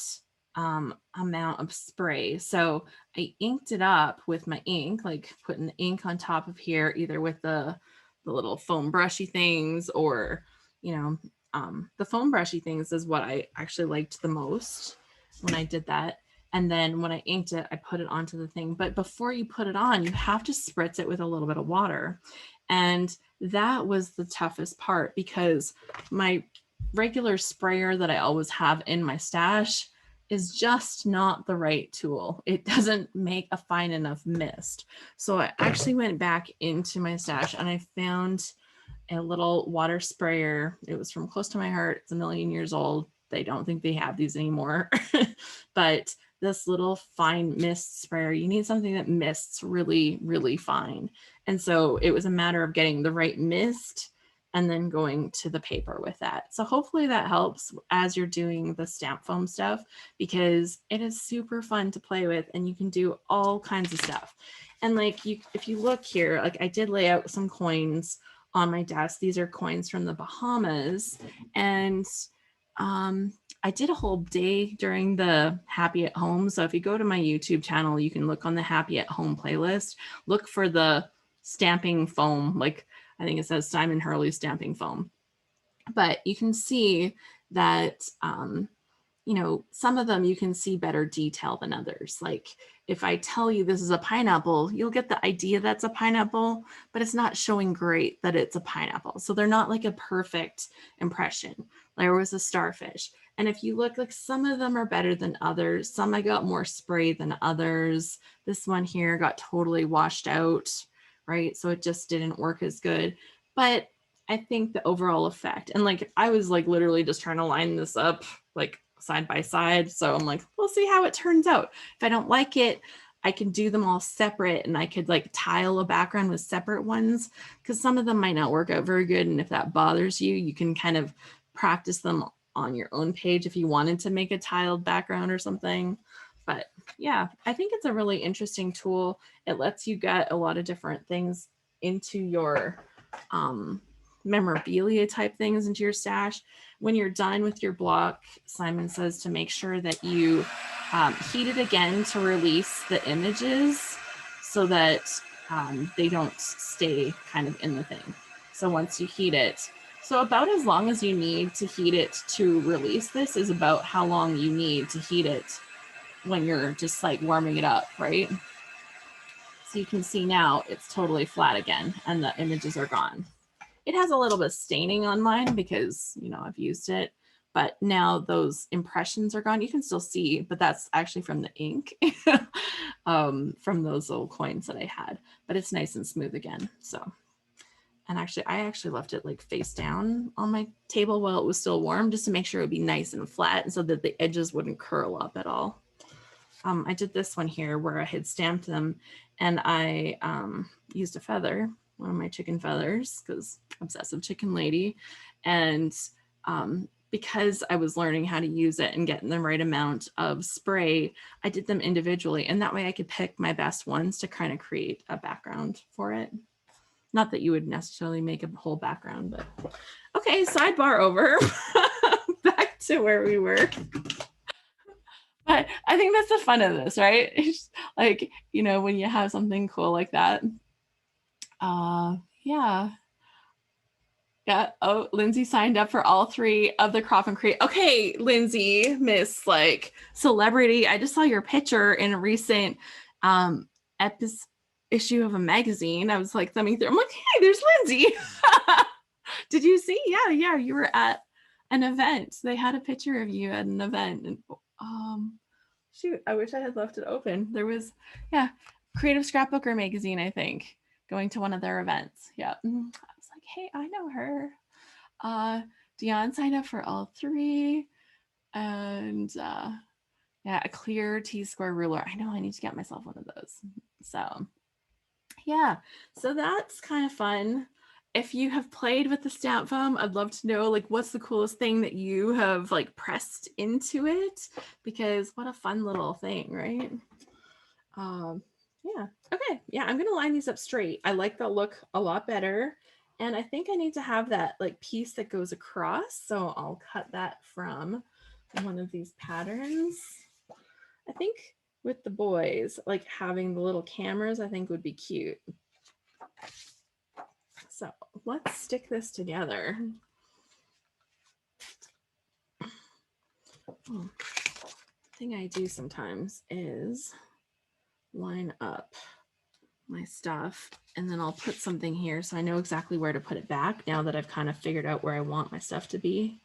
amount of spray. So I inked it up with my ink, like putting the ink on top of here, either with the little foam brushy things, or, you know, the foam brushy things is what I actually liked the most when I did that. And then when I inked it, I put it onto the thing. But before you put it on, you have to spritz it with a little bit of water. And that was the toughest part, because my regular sprayer that I always have in my stash is just not the right tool. It doesn't make a fine enough mist. So I actually went back into my stash and I found a little water sprayer. It was from Close to My Heart. It's 1,000,000 years old. They don't think they have these anymore. But this little fine mist sprayer, you need something that mists really, really fine. And so it was a matter of getting the right mist and then going to the paper with that. So hopefully that helps as you're doing the stamp foam stuff, because it is super fun to play with and you can do all kinds of stuff. And like if you look here, like I did lay out some coins on my desk. These are coins from the Bahamas. And I did a whole day during the Happy at Home. So if you go to my YouTube channel, you can look on the Happy at Home playlist, look for the stamping foam, like I think it says Simon Hurley stamping foam. But you can see that, you know, some of them you can see better detail than others. Like if I tell you this is a pineapple, you'll get the idea that's a pineapple, but it's not showing great that it's a pineapple. So they're not like a perfect impression. There was a starfish. And if you look, like some of them are better than others. Some I got more spray than others. This one here got totally washed out, right? So it just didn't work as good. But I think the overall effect, and like I was like literally just trying to line this up like side by side. So I'm like, we'll see how it turns out. If I don't like it, I can do them all separate and I could like tile a background with separate ones because some of them might not work out very good. And if that bothers you, you can kind of practice them on your own page if you wanted to make a tiled background or something. But yeah, I think it's a really interesting tool. It lets you get a lot of different things into your memorabilia type things into your stash. When you're done with your block, Simon says to make sure that you heat it again to release the images so that they don't stay kind of in the thing. So once you heat it, so about as long as you need to heat it to release this is about how long you need to heat it when you're just like warming it up, right? So you can see now it's totally flat again and the images are gone. It has a little bit of staining on mine because, you know, I've used it, but now those impressions are gone. You can still see, but that's actually from the ink from those little coins that I had, but it's nice and smooth again. So, and actually, I actually left it like face down on my table while it was still warm, just to make sure it would be nice and flat and so that the edges wouldn't curl up at all. I did this one here where I had stamped them and I used a feather, one of my chicken feathers, because obsessive chicken lady. And because I was learning how to use it and getting the right amount of spray, I did them individually. And that way I could pick my best ones to kind of create a background for it. Not that you would necessarily make a whole background, but okay, sidebar over. Back to where we were. But I think that's the fun of this, right? It's like, you know, when you have something cool like that. Yeah. Oh, Lindsay signed up for all 3 of the Crop and Create. Okay, Lindsay, Miss like celebrity. I just saw your picture in a recent issue of a magazine. I was like thumbing through. I'm like, hey, there's Lindsay. Did you see? Yeah, you were at an event. They had a picture of you at an event. And shoot, I wish I had left it open. There was, yeah, Creative Scrapbooker magazine, I think, going to one of their events. Yeah. I was like, hey, I know her. Dion signed up for all 3. And yeah, a clear T-square ruler. I know I need to get myself one of those. So yeah, so that's kind of fun. If you have played with the stamp foam, I'd love to know like what's the coolest thing that you have like pressed into it, because what a fun little thing, right? Yeah, okay, yeah, I'm gonna line these up straight. I like the look a lot better, and I think I need to have that like piece that goes across, so I'll cut that from one of these patterns. I think with the boys, like having the little cameras, I think would be cute. So let's stick this together. The thing I do sometimes is line up my stuff and then I'll put something here so I know exactly where to put it back now that I've kind of figured out where I want my stuff to be.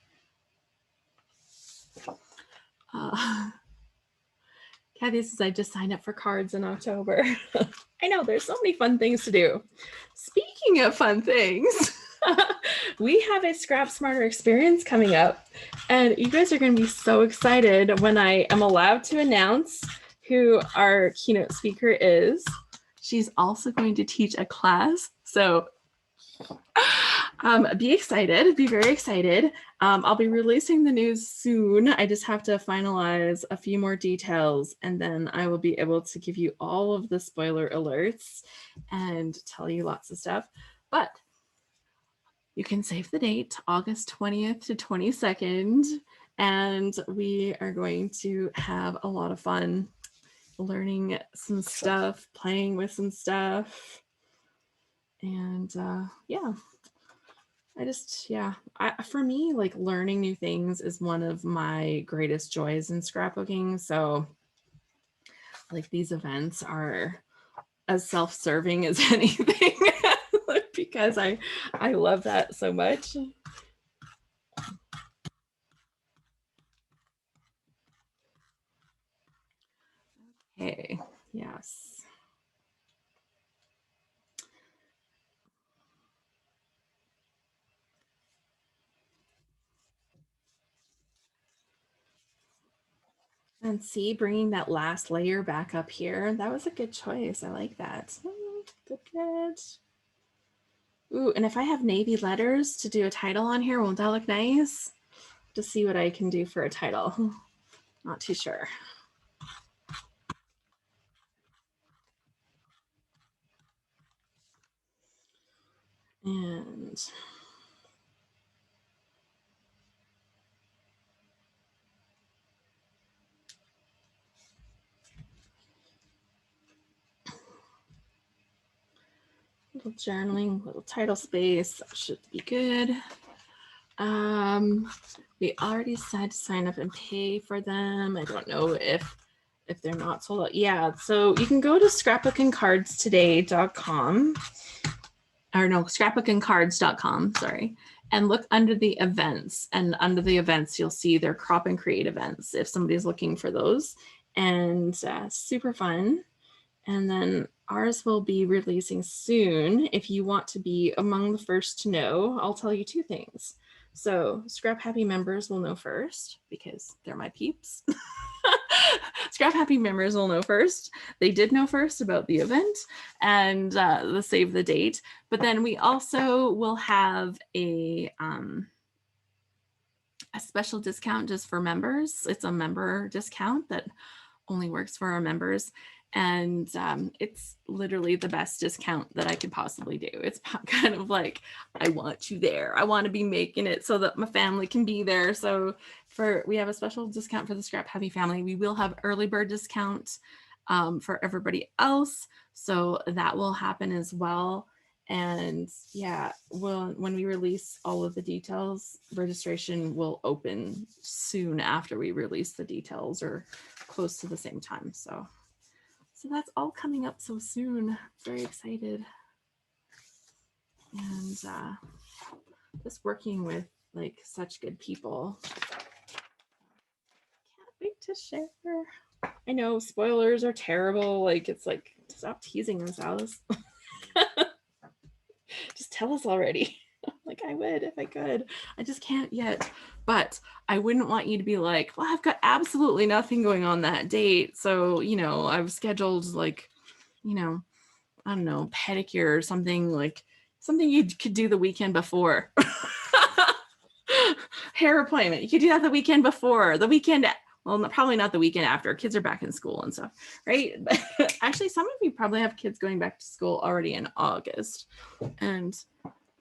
Kathy says, I just signed up for cards in October. I know, there's so many fun things to do. Speaking of fun things, we have a Scrap Smarter experience coming up, and you guys are going to be so excited when I am allowed to announce who our keynote speaker is. She's also going to teach a class, so be excited, be very excited. I'll be releasing the news soon. I just have to finalize a few more details, and then I will be able to give you all of the spoiler alerts and tell you lots of stuff. But you can save the date, August 20th to 22nd, and we are going to have a lot of fun learning some stuff, playing with some stuff, and yeah. For me, like, learning new things is one of my greatest joys in scrapbooking. So like, these events are as self-serving as anything because I love that so much. Okay, yes. And see, bringing that last layer back up here, that was a good choice. I like that. Good. Ooh, and if I have navy letters to do a title on here, won't that look nice? To see what I can do for a title. Not too sure. And little journaling, little title space, that should be good. We already said to sign up and pay for them. I don't know if they're not sold out. Yeah, so you can go to scrapbookandcardstoday.com, or no, scrapbookandcards.com, sorry, and look under the events. And under the events, you'll see their crop and create events if somebody's looking for those. And super fun. And then ours will be releasing soon. If you want to be among the first to know, I'll tell you two things. So ScrapHappy members will know first because they're my peeps. ScrapHappy members will know first. They did know first about the event and the save the date. But then we also will have a special discount just for members. It's a member discount that only works for our members. And it's literally the best discount that I could possibly do. It's kind of like, I want you there. I want to be making it so that my family can be there. So we have a special discount for the ScrapHappy family. We will have early bird discount for everybody else. So that will happen as well. And yeah, when we release all of the details, registration will open soon after we release the details, or close to the same time. So that's all coming up so soon. Very excited. And just working with like such good people. Can't wait to share. I know spoilers are terrible. Like, it's like, stop teasing us, Alice. Just tell us already. Like, I would if I could. I just can't yet. But I wouldn't want you to be like, well, I've got absolutely nothing going on that date. So, you know, I've scheduled like, you know, I don't know, pedicure or something, like something you could do the weekend before. Hair appointment. You could do that the weekend before, the weekend. Well, probably not the weekend after. Kids are back in school and stuff, right? But actually, some of you probably have kids going back to school already in August. And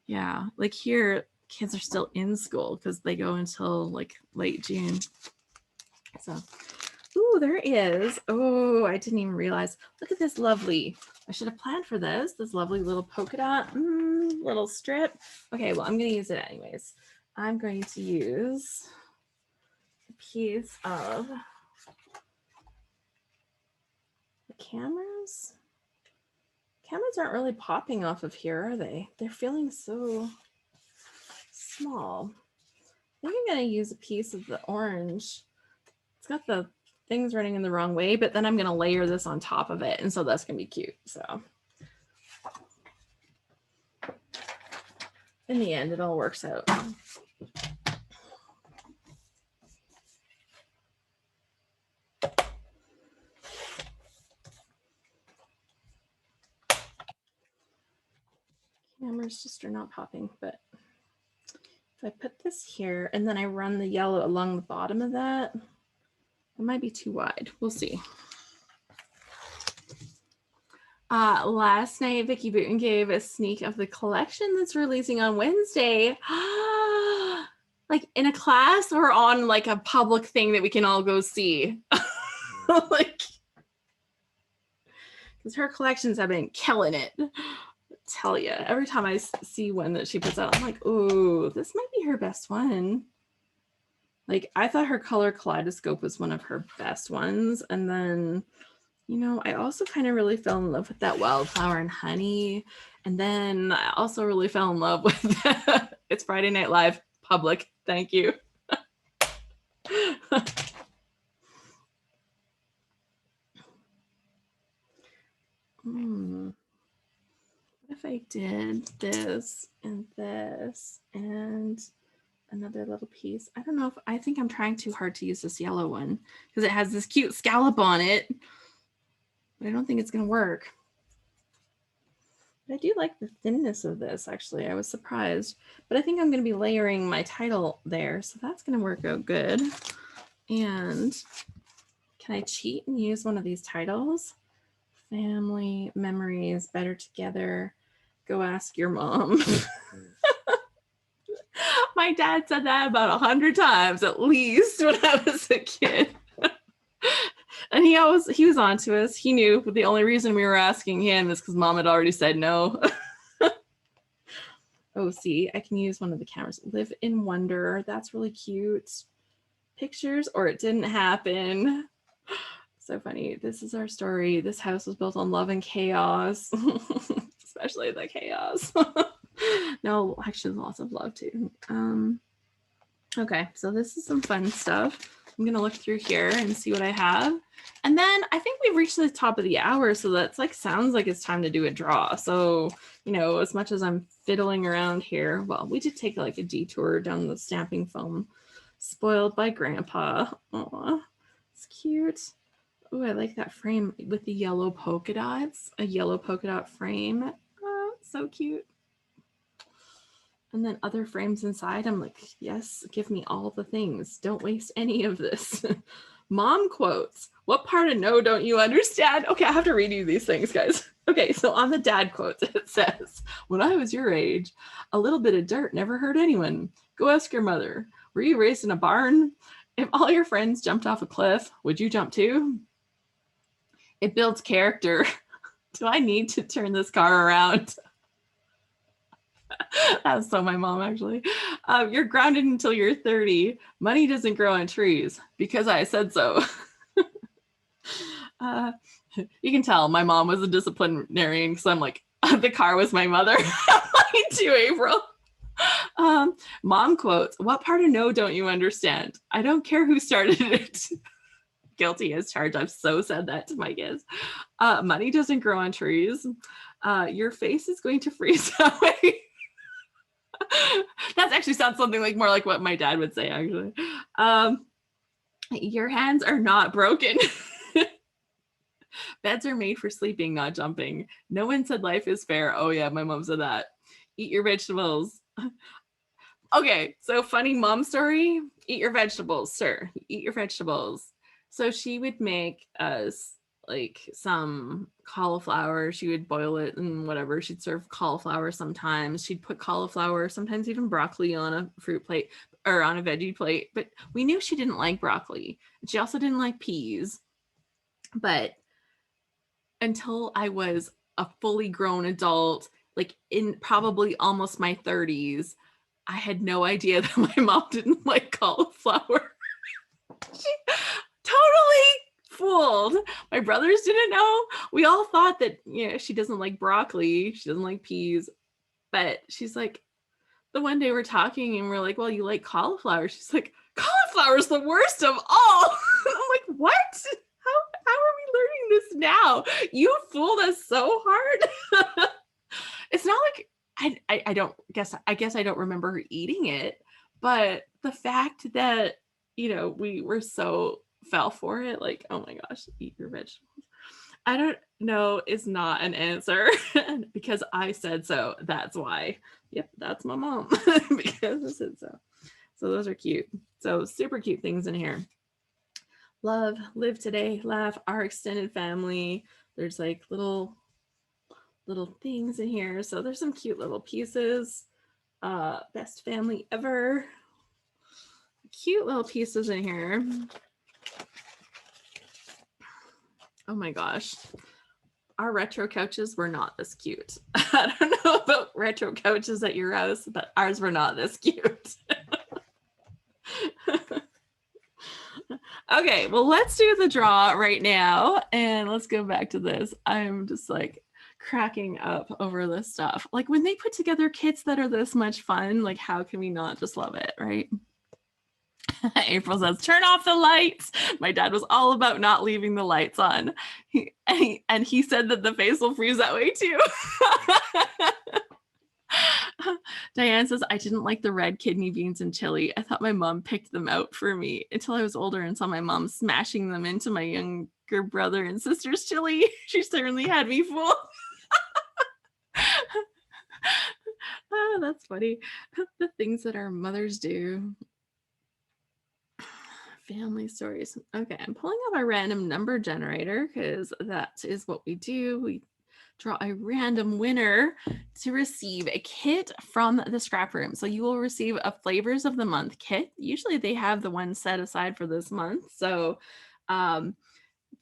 yeah, like here, kids are still in school because they go until like late June. So, ooh, there is. Oh, I didn't even realize. Look at this lovely. I should have planned for this lovely little polka dot little strip. Okay, well, I'm going to use it anyways. I'm going to use a piece of the cameras. Cameras aren't really popping off of here, are they? They're feeling so small. I think I'm going to use a piece of the orange. It's got the things running in the wrong way, but then I'm going to layer this on top of it. And so that's going to be cute. So in the end, it all works out. Cameras just are not popping, but if I put this here and then I run the yellow along the bottom of that, it might be too wide. We'll see. Last night, Vicky Putin gave a sneak of the collection that's releasing on Wednesday. Like in a class or on like a public thing that we can all go see. Like, because her collections have been killing it. Tell you, every time I see one that she puts out, I'm like, oh, this might be her best one. Like, I thought her color kaleidoscope was one of her best ones. And then, you know, I also kind of really fell in love with that wildflower and honey. And then I also really fell in love with It's Friday Night Live public. Thank you. What if I did this and another little piece? I don't know if I think I'm trying too hard to use this yellow one because it has this cute scallop on it, but I don't think it's going to work. But I do like the thinness of this, actually. I was surprised, but I think I'm going to be layering my title there, so that's going to work out good. And can I cheat and use one of these titles? Family, memories, better together. Go ask your mom. My dad said that about 100 times at least when I was a kid. And he was on to us. He knew the only reason we were asking him is because mom had already said no. Oh, see, I can use one of the cameras. Live in wonder. That's really cute. Pictures or it didn't happen. So funny. This is our story. This house was built on love and chaos, especially the chaos. No, actually lots of love too. Okay, so this is some fun stuff. I'm going to look through here and see what I have. And then I think we've reached the top of the hour. So that's like, sounds like it's time to do a draw. So, you know, as much as I'm fiddling around here, well, we did take like a detour down the stamping foam. Spoiled by Grandpa. Aw, it's cute. Oh, I like that frame with the yellow polka dots. A yellow polka dot frame. Oh, so cute. And then other frames inside. I'm like, yes, give me all the things. Don't waste any of this. Mom quotes. What part of no don't you understand? Okay, I have to read you these things, guys. Okay, so on the dad quotes, it says, when I was your age, a little bit of dirt never hurt anyone. Go ask your mother. Were you raised in a barn? If all your friends jumped off a cliff, would you jump too? It builds character. Do I need to turn this car around? That's so my mom, actually. You're grounded until you're 30. Money doesn't grow on trees because I said so. You can tell my mom was a disciplinarian because I'm like, the car was my mother. Mine too, April. Mom quotes, what part of no don't you understand? I don't care who started it. Guilty as charged. I've so said that to my kids. Money doesn't grow on trees. Your face is going to freeze away. That actually sounds something like more like what my dad would say, actually. Your hands are not broken. Beds are made for sleeping, not jumping. No one said life is fair. Oh yeah, my mom said that. Eat your vegetables. Okay, so funny mom story. Eat your vegetables, sir. Eat your vegetables. So she would make us like some cauliflower. She would boil it and whatever. She'd serve cauliflower sometimes. She'd put cauliflower, sometimes even broccoli on a fruit plate or on a veggie plate. But we knew she didn't like broccoli. She also didn't like peas. But until I was a fully grown adult, like in probably almost my 30s, I had no idea that my mom didn't like cauliflower. She totally fooled. My brothers didn't know. We all thought that, you know, she doesn't like broccoli. She doesn't like peas. But she's like, the one day we're talking and we're like, well, you like cauliflower. She's like, cauliflower is the worst of all. I'm like, what? How are we learning this now? You fooled us so hard. It's not like I guess I don't remember her eating it, but the fact that, you know, we were so fell for it, like, oh my gosh, eat your vegetables. I don't know is not an answer. Because I said so. That's why. Yep, that's my mom. Because I said so. So those are cute. So super cute things in here. Love, live today, laugh, our extended family. There's like little things in here. So there's some cute little pieces. Best family ever. Cute little pieces in here. Oh my gosh. Our retro couches were not this cute. I don't know about retro couches at your house, but ours were not this cute. Okay, well, let's do the draw right now. And let's go back to this. I'm just like cracking up over this stuff. Like when they put together kits that are this much fun, like how can we not just love it, right? April says, turn off the lights. My dad was all about not leaving the lights on. And he said that the face will freeze that way too. Diane says, I didn't like the red kidney beans and chili. I thought my mom picked them out for me until I was older and saw my mom smashing them into my younger brother and sister's chili. She certainly had me fooled. Oh, that's funny. The things that our mothers do. Family stories. Okay, I'm pulling up a random number generator because that is what we do. We draw a random winner to receive a kit from the scrap room. So you will receive a flavors of the month kit. Usually they have the one set aside for this month. So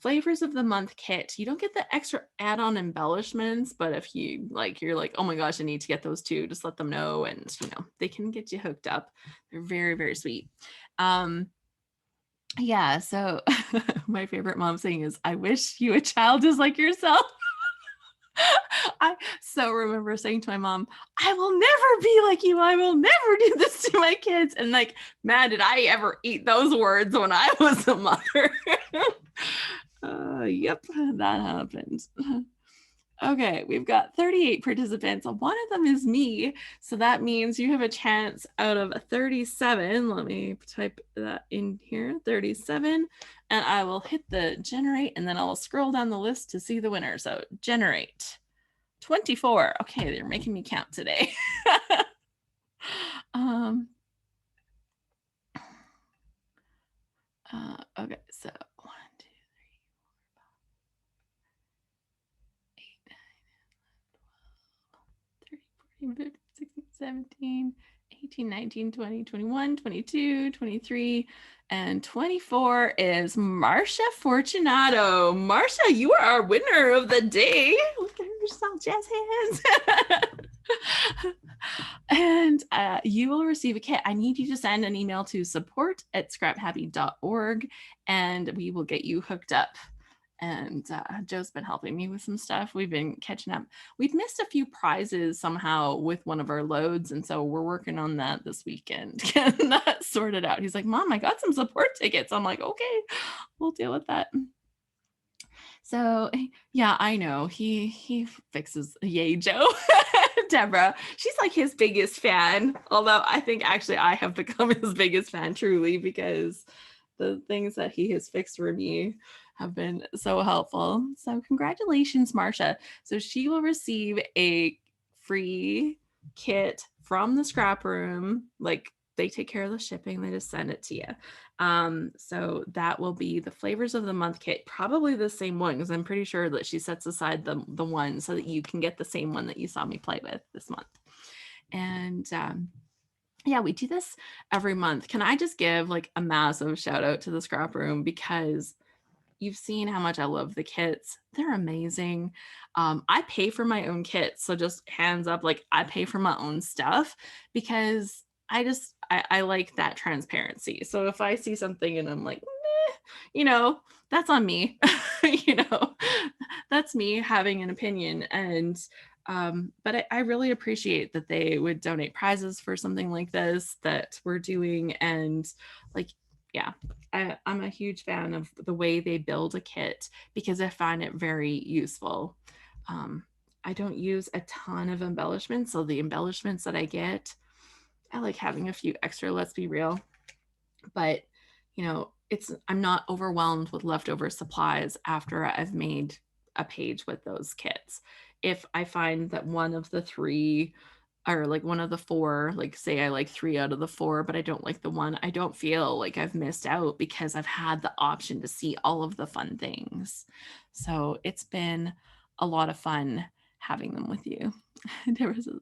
flavors of the month kit. You don't get the extra add-on embellishments, but if you like, you're like, oh my gosh, I need to get those too, just let them know, and you know, they can get you hooked up. They're very, very sweet. Yeah, so my favorite mom saying is, I wish you a child is like yourself. I so remember saying to my mom, I will never be like you. I will never do this to my kids. And like, man, did I ever eat those words when I was a mother. Yep, that happened. Okay, we've got 38 participants. One of them is me. So that means you have a chance out of 37. Let me type that in here, 37. And I will hit the generate and then I'll scroll down the list to see the winner. So generate 24. Okay, they're making me count today. Okay, so 1, 2, 3, 4, 5, 8, 9, 10, 11, 12, 13, 14, 15, 16, 17, 18, 19, 20, 21, 22, 23, and 24 is Marcia Fortunato. Marcia, you are our winner of the day. Look at yourself, jazz hands. And you will receive a kit. I need you to send an email to support@scraphappy.org and we will get you hooked up. And Joe's been helping me with some stuff. We've been catching up. We've missed a few prizes somehow with one of our loads. And so we're working on that this weekend, getting that sorted out. He's like, Mom, I got some support tickets. I'm like, okay, we'll deal with that. So yeah, I know he fixes. Yay, Joe. Deborah, she's like his biggest fan. Although I think actually I have become his biggest fan truly because the things that he has fixed for me have been so helpful. So congratulations, Marcia. So she will receive a free kit from the scrap room. Like they take care of the shipping, they just send it to you. So that will be the flavors of the month kit, probably the same one, because I'm pretty sure that she sets aside the one so that you can get the same one that you saw me play with this month. And yeah, we do this every month. Can I just give like a massive shout out to the scrap room, because you've seen how much I love the kits. They're amazing. I pay for my own kits. So just hands up, like I pay for my own stuff because I like that transparency. So if I see something and I'm like, meh, you know, that's on me, you know, that's me having an opinion. And but I really appreciate that they would donate prizes for something like this that we're doing. And like, yeah, I'm a huge fan of the way they build a kit because I find it very useful. I don't use a ton of embellishments, so the embellishments that I get, I like having a few extra, let's be real. But, you know, I'm not overwhelmed with leftover supplies after I've made a page with those kits. If I find that one of the three or like one of the four, like say I like 3 out of the 4, but I don't like the one, I don't feel like I've missed out because I've had the option to see all of the fun things. So it's been a lot of fun having them with you. Deborah says,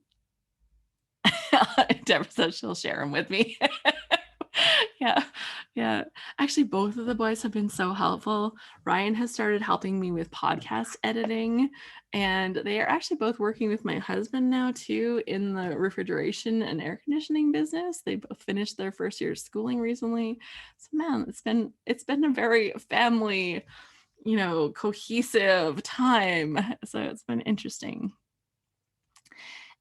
Deborah says she'll share them with me. Yeah, yeah. Actually, both of the boys have been so helpful. Ryan has started helping me with podcast editing, and they are actually both working with my husband now too in the refrigeration and air conditioning business. They both finished their first year of schooling recently. So man, it's been a very family, you know, cohesive time. So it's been interesting.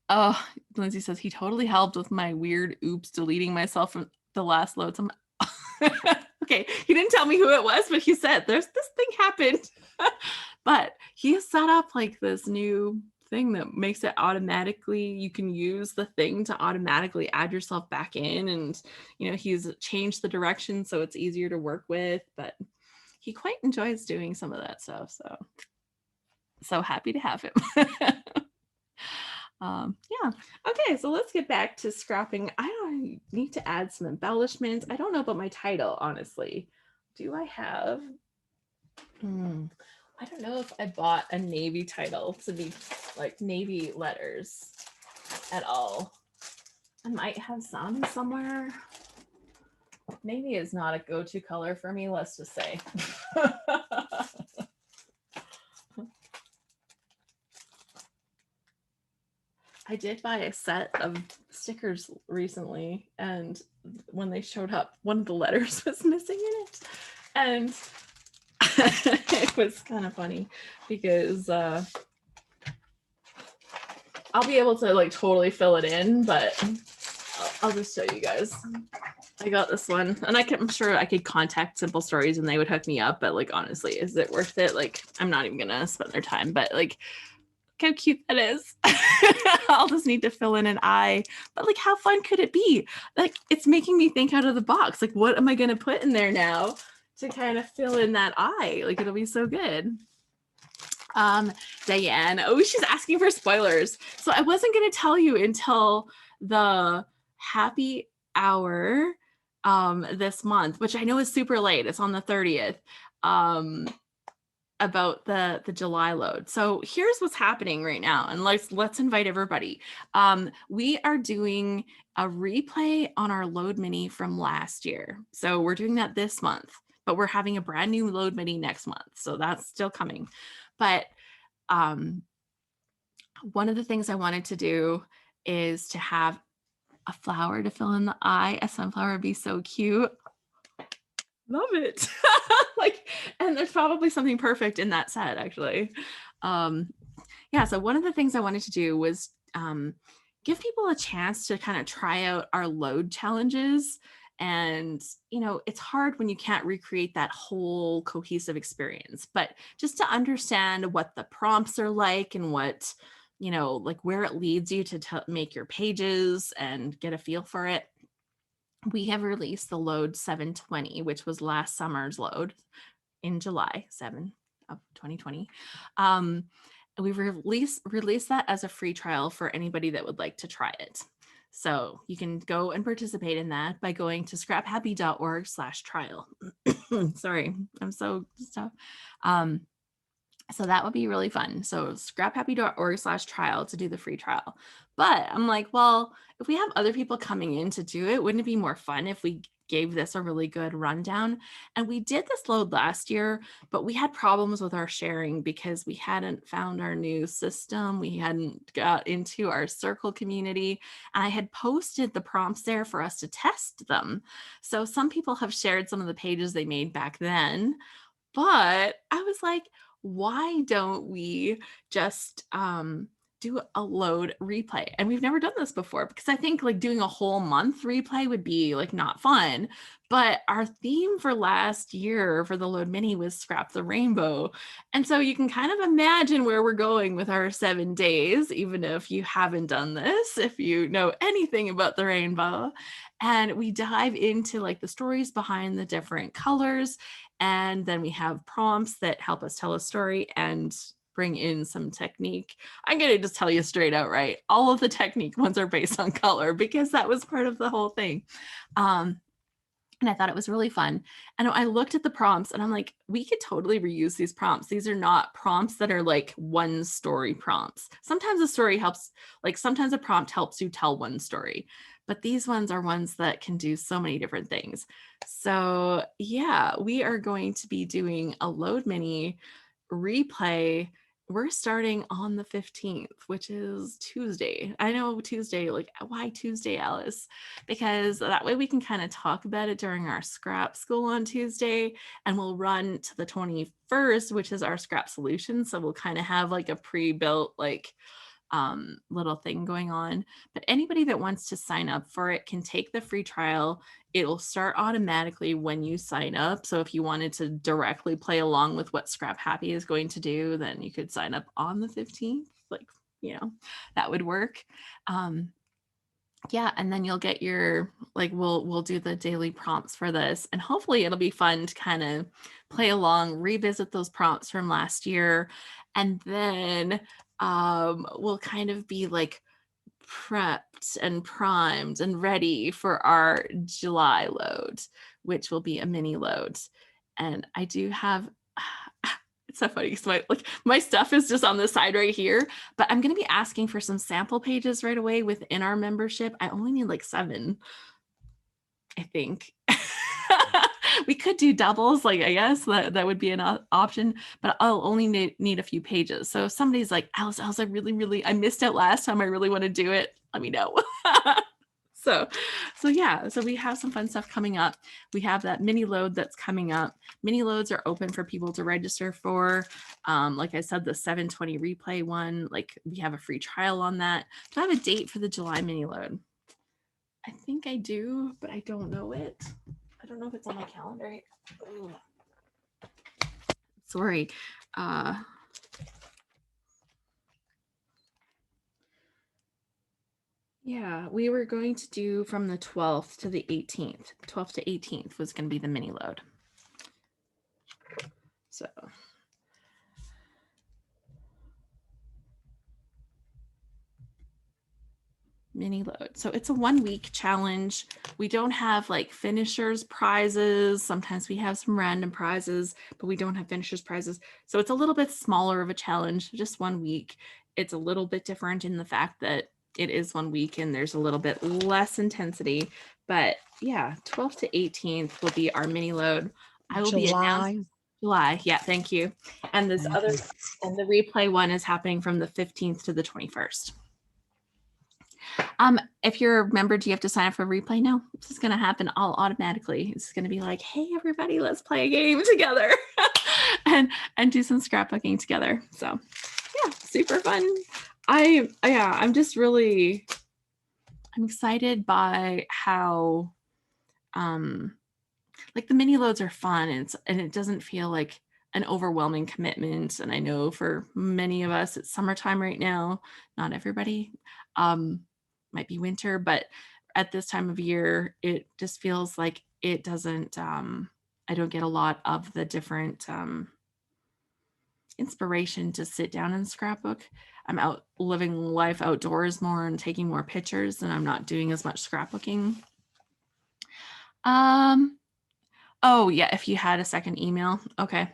Oh, Lindsay says he totally helped with my weird oops deleting myself from the last loads. Okay, he didn't tell me who it was, but he said there's this thing happened. But he has set up like this new thing that makes it automatically, you can use the thing to automatically add yourself back in, and you know, he's changed the direction so it's easier to work with, but he quite enjoys doing some of that stuff. So happy to have him. Yeah. Okay, so let's get back to scrapping. I don't need to add some embellishments. I don't know about my title, honestly. Do I have? I don't know if I bought a navy title to be like navy letters at all. I might have some somewhere. Navy is not a go-to color for me, let's just say. I did buy a set of stickers recently, and when they showed up, one of the letters was missing in it. And it was kind of funny because I'll be able to like totally fill it in, but I'll just show you guys. I got this one, and I'm sure I could contact Simple Stories and they would hook me up, but like honestly, is it worth it? Like, I'm not even gonna spend their time, but like, how cute that is. I'll just need to fill in an eye, but like, how fun could it be? Like, it's making me think out of the box. Like, what am I going to put in there now to kind of fill in that eye? Like, it'll be so good. Diane, oh, she's asking for spoilers. So I wasn't going to tell you until the happy hour this month, which I know is super late. It's on the 30th. About the July load. So here's what's happening right now, and let's invite everybody. We are doing a replay on our load mini from last year. So we're doing that this month, but we're having a brand new load mini next month. So that's still coming. But one of the things I wanted to do is to have a flower to fill in the eye. A sunflower would be so cute. Love it. Like, and there's probably something perfect in that set, actually. Yeah, so one of the things I wanted to do was give people a chance to kind of try out our load challenges. And, you know, it's hard when you can't recreate that whole cohesive experience, but just to understand what the prompts are like and what, you know, like where it leads you to make your pages and get a feel for it. We have released the load 720, which was last summer's load in July 7 of 2020. We've released that as a free trial for anybody that would like to try it. So you can go and participate in that by going to scraphappy.org/trial. Sorry, I'm so stuff. So that would be really fun. So scraphappy.org/trial to do the free trial. But I'm like, well, if we have other people coming in to do it, wouldn't it be more fun if we gave this a really good rundown? And we did this load last year, but we had problems with our sharing because we hadn't found our new system. We hadn't got into our circle community, and I had posted the prompts there for us to test them. So some people have shared some of the pages they made back then, but I was like, why don't we just do a load replay. And we've never done this before because I think like doing a whole month replay would be like not fun. But our theme for last year for the load mini was Scrap the Rainbow. And so you can kind of imagine where we're going with our 7 days, even if you haven't done this, if you know anything about the rainbow. And we dive into like the stories behind the different colors. And then we have prompts that help us tell a story and bring in some technique. I'm going to just tell you straight out, right? All of the technique ones are based on color because that was part of the whole thing. And I thought it was really fun. And I looked at the prompts and I'm like, we could totally reuse these prompts. These are not prompts that are like one story prompts. Sometimes a story helps, like sometimes a prompt helps you tell one story, but these ones are ones that can do so many different things. So yeah, we are going to be doing a load mini replay. We're starting on the 15th, which is Tuesday. I know Tuesday, like why Tuesday, Alice? Because that way we can kind of talk about it during our scrap school on Tuesday, and we'll run to the 21st, which is our scrap solution. So we'll kind of have like a pre-built like little thing going on. But anybody that wants to sign up for it can take the free trial. It'll start automatically when you sign up. So if you wanted to directly play along with what ScrapHappy is going to do, then you could sign up on the 15th. Like, you know, that would work. Yeah, and then you'll get your like we'll do the daily prompts for this, and hopefully it'll be fun to kind of play along, revisit those prompts from last year, and then we'll kind of be like prepped and primed and ready for our July load, which will be a mini load. And I do have it's so funny because my stuff is just on the side right here, but I'm going to be asking for some sample pages right away within our membership. I only need like 7, I think. We could do doubles, like I guess that would be an option, but I'll only need a few pages. So if somebody's like, Alice, I I missed it last time, I really want to do it, let me know. So yeah, so we have some fun stuff coming up. We have that mini load that's coming up. Mini loads are open for people to register for. Like I said, the 720 replay one, like we have a free trial on that. Do I have a date for the July mini load? I think I do, but I don't know it. I don't know if it's on my calendar. Ugh. Sorry. Yeah, we were going to do from the 12th to the 18th. 12th to 18th was going to be the mini load. So mini load. So it's a 1-week challenge. We don't have like finishers prizes. Sometimes we have some random prizes, but we don't have finishers prizes. So it's a little bit smaller of a challenge, just 1 week. It's a little bit different in the fact that it is 1 week and there's a little bit less intensity. But yeah, 12th to 18th will be our mini load. I will be announcing July. Yeah, thank you. And this other, and the replay one is happening from the 15th to the 21st. If you're a member, do you have to sign up for replay? No, this is going to happen all automatically. It's going to be like, hey, everybody, let's play a game together and do some scrapbooking together. So yeah, super fun. I'm just really, I'm excited by how, like the mini loads are fun and it doesn't feel like an overwhelming commitment. And I know for many of us, it's summertime right now, not everybody. Might be winter, but at this time of year, it just feels like it doesn't, I don't get a lot of the different inspiration to sit down and scrapbook. I'm out living life outdoors more and taking more pictures, and I'm not doing as much scrapbooking. Oh yeah, if you had a second email, okay.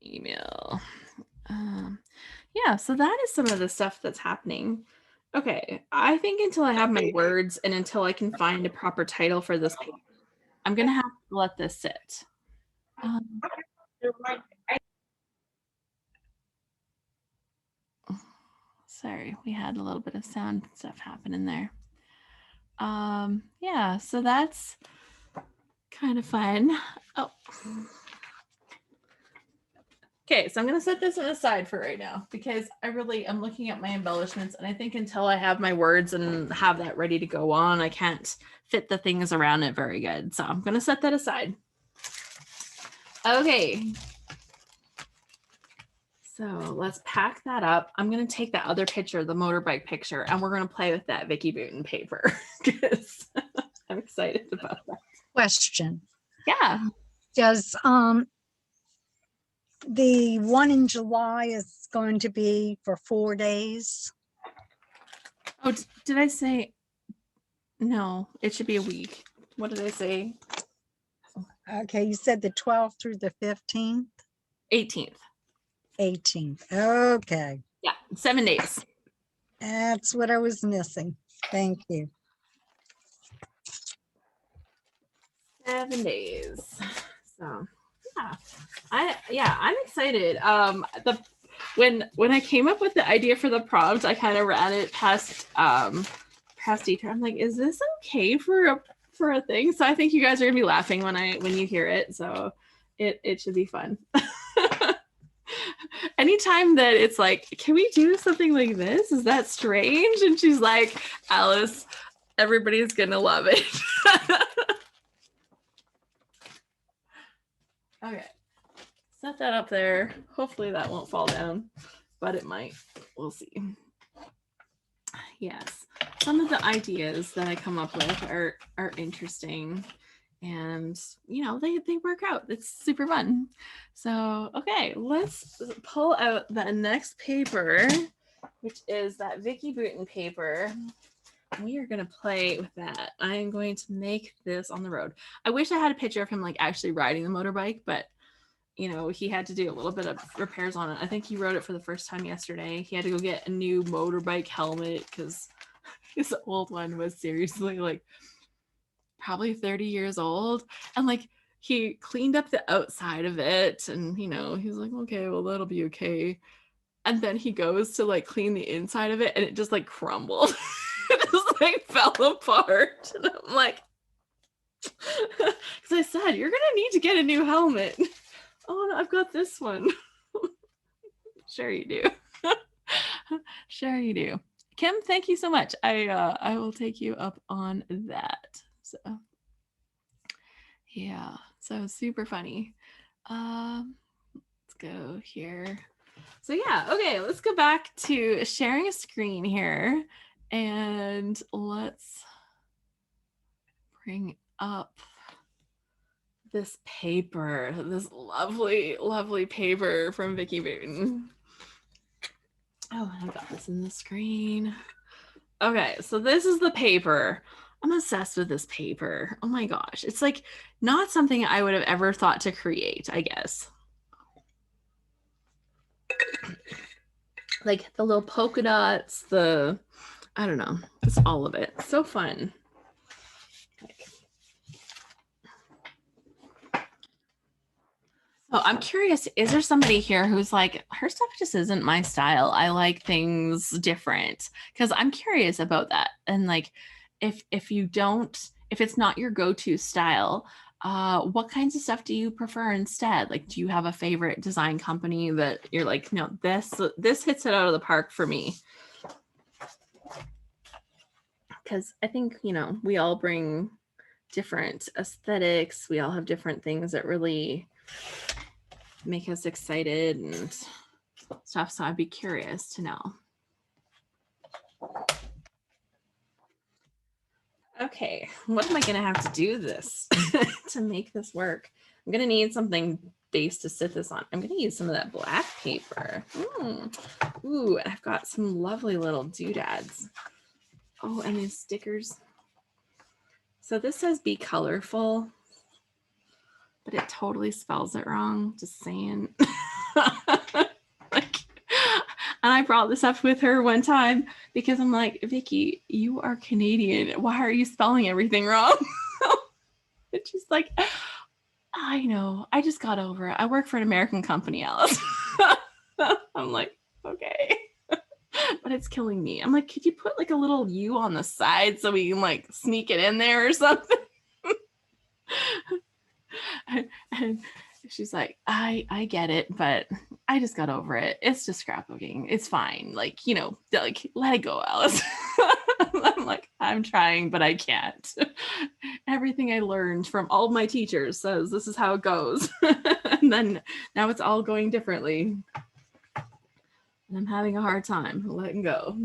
Email. Yeah, so that is some of the stuff that's happening. Okay, I think until I have my words and until I can find a proper title for this page, I'm gonna have to let this sit. Sorry, we had a little bit of sound stuff happening there. Yeah, so that's kind of fun. Oh. Okay, so I'm going to set this one aside for right now because I'm looking at my embellishments, and I think until I have my words and have that ready to go on, I can't fit the things around it very good. So I'm going to set that aside. Okay. So let's pack that up. I'm going to take that other picture, the motorbike picture, and we're going to play with that Vicky Putin paper because I'm excited about that. Question. Yeah. Does the one in July is going to be for 4 days? Oh, did I say no? It should be a week. What did I say? Okay, you said the 12th through the 15th? 18th. 18th. Okay. Yeah, 7 days. That's what I was missing. Thank you. 7 days. So yeah, I'm excited. When I came up with the idea for the prompt, I kind of ran it past teacher. I'm like, is this okay for a thing? So I think you guys are gonna be laughing when you hear it. So it should be fun. Anytime that it's like, can we do something like this? Is that strange? And she's like, Alice, everybody's gonna love it. Okay, set that up there. Hopefully that won't fall down, but it might. We'll see. Yes, some of the ideas that I come up with are interesting, and you know they work out. It's super fun. So okay, let's pull out the next paper, which is that Vicky Putin paper. We are going to play with that. I am going to make this on the road. I wish I had a picture of him like actually riding the motorbike, but you know, he had to do a little bit of repairs on it. I think he rode it for the first time yesterday. He had to go get a new motorbike helmet because his old one was seriously like probably 30 years old. And like he cleaned up the outside of it and you know, he's like, okay, well, that'll be okay. And then he goes to like clean the inside of it and it just like crumbled. It just like fell apart. And I'm like, because I said, you're gonna need to get a new helmet. Oh no, I've got this one. Sure you do. Sure you do. Kim, thank you so much. I will take you up on that. So yeah, so super funny. Let's go here. So yeah, okay, let's go back to sharing a screen here and let's bring up this paper, this lovely, lovely paper from Vicky Putin. Oh, I've got this in the screen. Okay, so this is the paper. I'm obsessed with this paper. Oh my gosh. It's like not something I would have ever thought to create, I guess. Like the little polka dots, I don't know, it's all of it. So fun. So I'm curious, is there somebody here who's like, her stuff just isn't my style. I like things different. Because I'm curious about that. And like, if it's not your go-to style, what kinds of stuff do you prefer instead? Like, do you have a favorite design company that you're like, no, this hits it out of the park for me? Because I think, you know, we all bring different aesthetics. We all have different things that really make us excited and stuff. So I'd be curious to know. Okay, what am I gonna have to do this to make this work? I'm gonna need something base to sit this on. I'm gonna use some of that black paper. Ooh, I've got some lovely little doodads. Oh, and these stickers. So this says be colorful, but it totally spells it wrong. Just saying. Like, and I brought this up with her one time because I'm like, Vicky, you are Canadian. Why are you spelling everything wrong? And she's like, I know. I just got over it. I work for an American company, Alice. I'm like, okay. But it's killing me. I'm like, could you put like a little U on the side so we can like sneak it in there or something? And she's like, I get it, but I just got over it. It's just scrapbooking. It's fine. Like, you know, like, let it go, Alice. I'm like, I'm trying, but I can't. Everything I learned from all my teachers says this is how it goes. And then now it's all going differently. And I'm having a hard time letting go.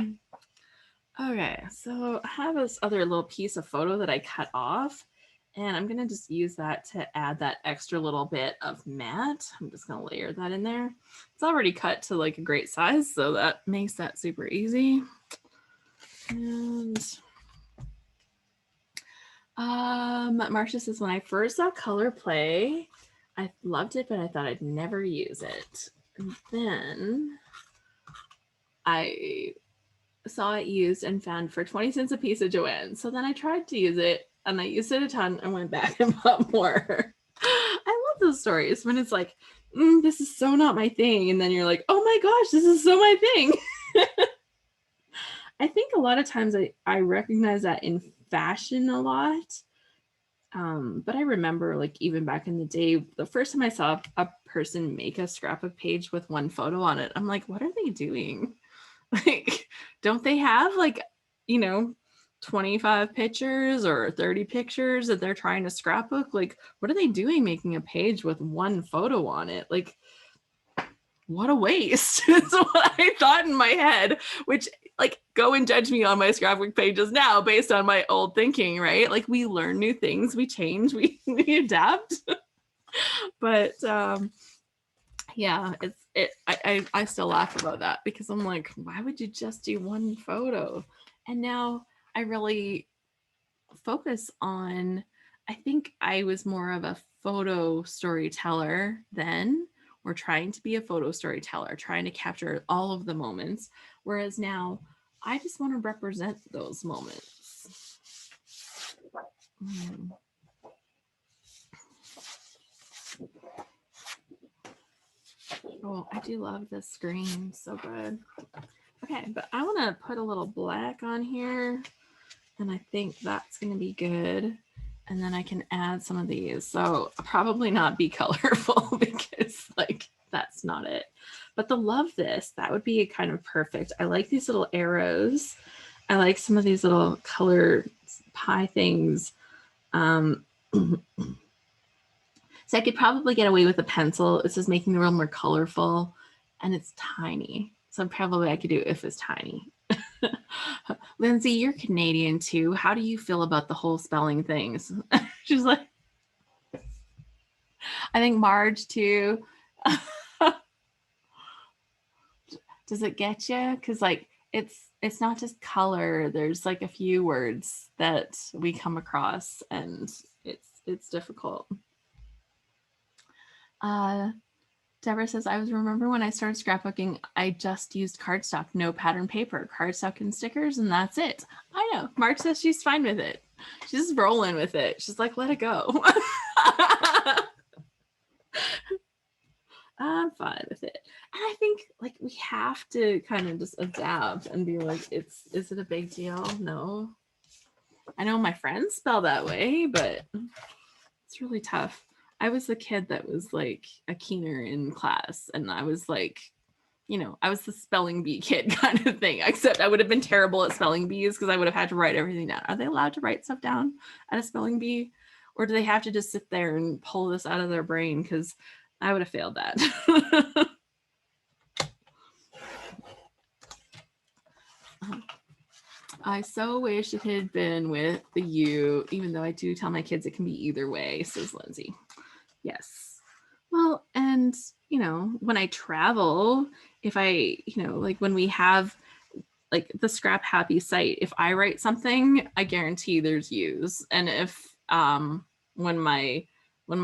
Okay, so I have this other little piece of photo that I cut off, and I'm gonna just use that to add that extra little bit of matte. I'm just gonna layer that in there. It's already cut to like a great size, so that makes that super easy. And Marcia says, when I first saw color play, I loved it, but I thought I'd never use it. And then I saw it used and found for 20 cents a piece at Joanne. So then I tried to use it and I used it a ton and went back and bought more. I love those stories when it's like, this is so not my thing. And then you're like, oh my gosh, this is so my thing. I think a lot of times I recognize that in fashion a lot. But I remember like even back in the day, the first time I saw a person make a scrapbook page with one photo on it, I'm like, what are they doing? Like, don't they have like, you know, 25 pictures or 30 pictures that they're trying to scrapbook? Like, what are they doing making a page with one photo on it? Like, what a waste. That's what I thought in my head, which like go and judge me on my scrapbook pages now based on my old thinking, right? Like we learn new things, we change, we adapt. But yeah, I still laugh about that because I'm like, why would you just do one photo? And now I really focus on, I think I was more of a photo storyteller then, or trying to be a photo storyteller, trying to capture all of the moments. Whereas now I just want to represent those moments. Oh, I do love this screen. So good. Okay, but I want to put a little black on here. And I think that's going to be good. And then I can add some of these. So probably not be colorful because like that's not it. But the love this, that would be kind of perfect. I like these little arrows. I like some of these little color pie things. So I could probably get away with a pencil. It's just making the world more colorful and it's tiny. So probably I could do it if it's tiny. Lindsay, you're Canadian too. How do you feel about the whole spelling things? She's like, I think Marge too. Does it get you? Because like it's not just color. There's like a few words that we come across and it's difficult. Deborah says, I was remember when I started scrapbooking, I just used cardstock, no pattern paper, cardstock and stickers, and that's it. I know. Mark says she's fine with it. She's just rolling with it. She's like, let it go. I'm fine with it. And I think like we have to kind of just adapt and be like, is it a big deal? No. I know my friends spell that way, but it's really tough. I was the kid that was like a keener in class, and I was like, you know, I was the spelling bee kid kind of thing, except I would have been terrible at spelling bees because I would have had to write everything down. Are they allowed to write stuff down at a spelling bee? Or do they have to just sit there and pull this out of their brain? Because I would have failed that. I so wish it had been with the U, even though I do tell my kids it can be either way, says Lindsay. Yes. Well, and, you know, when I travel, if I, you know, like when we have like the ScrapHappy site, if I write something, I guarantee there's U's. And if when my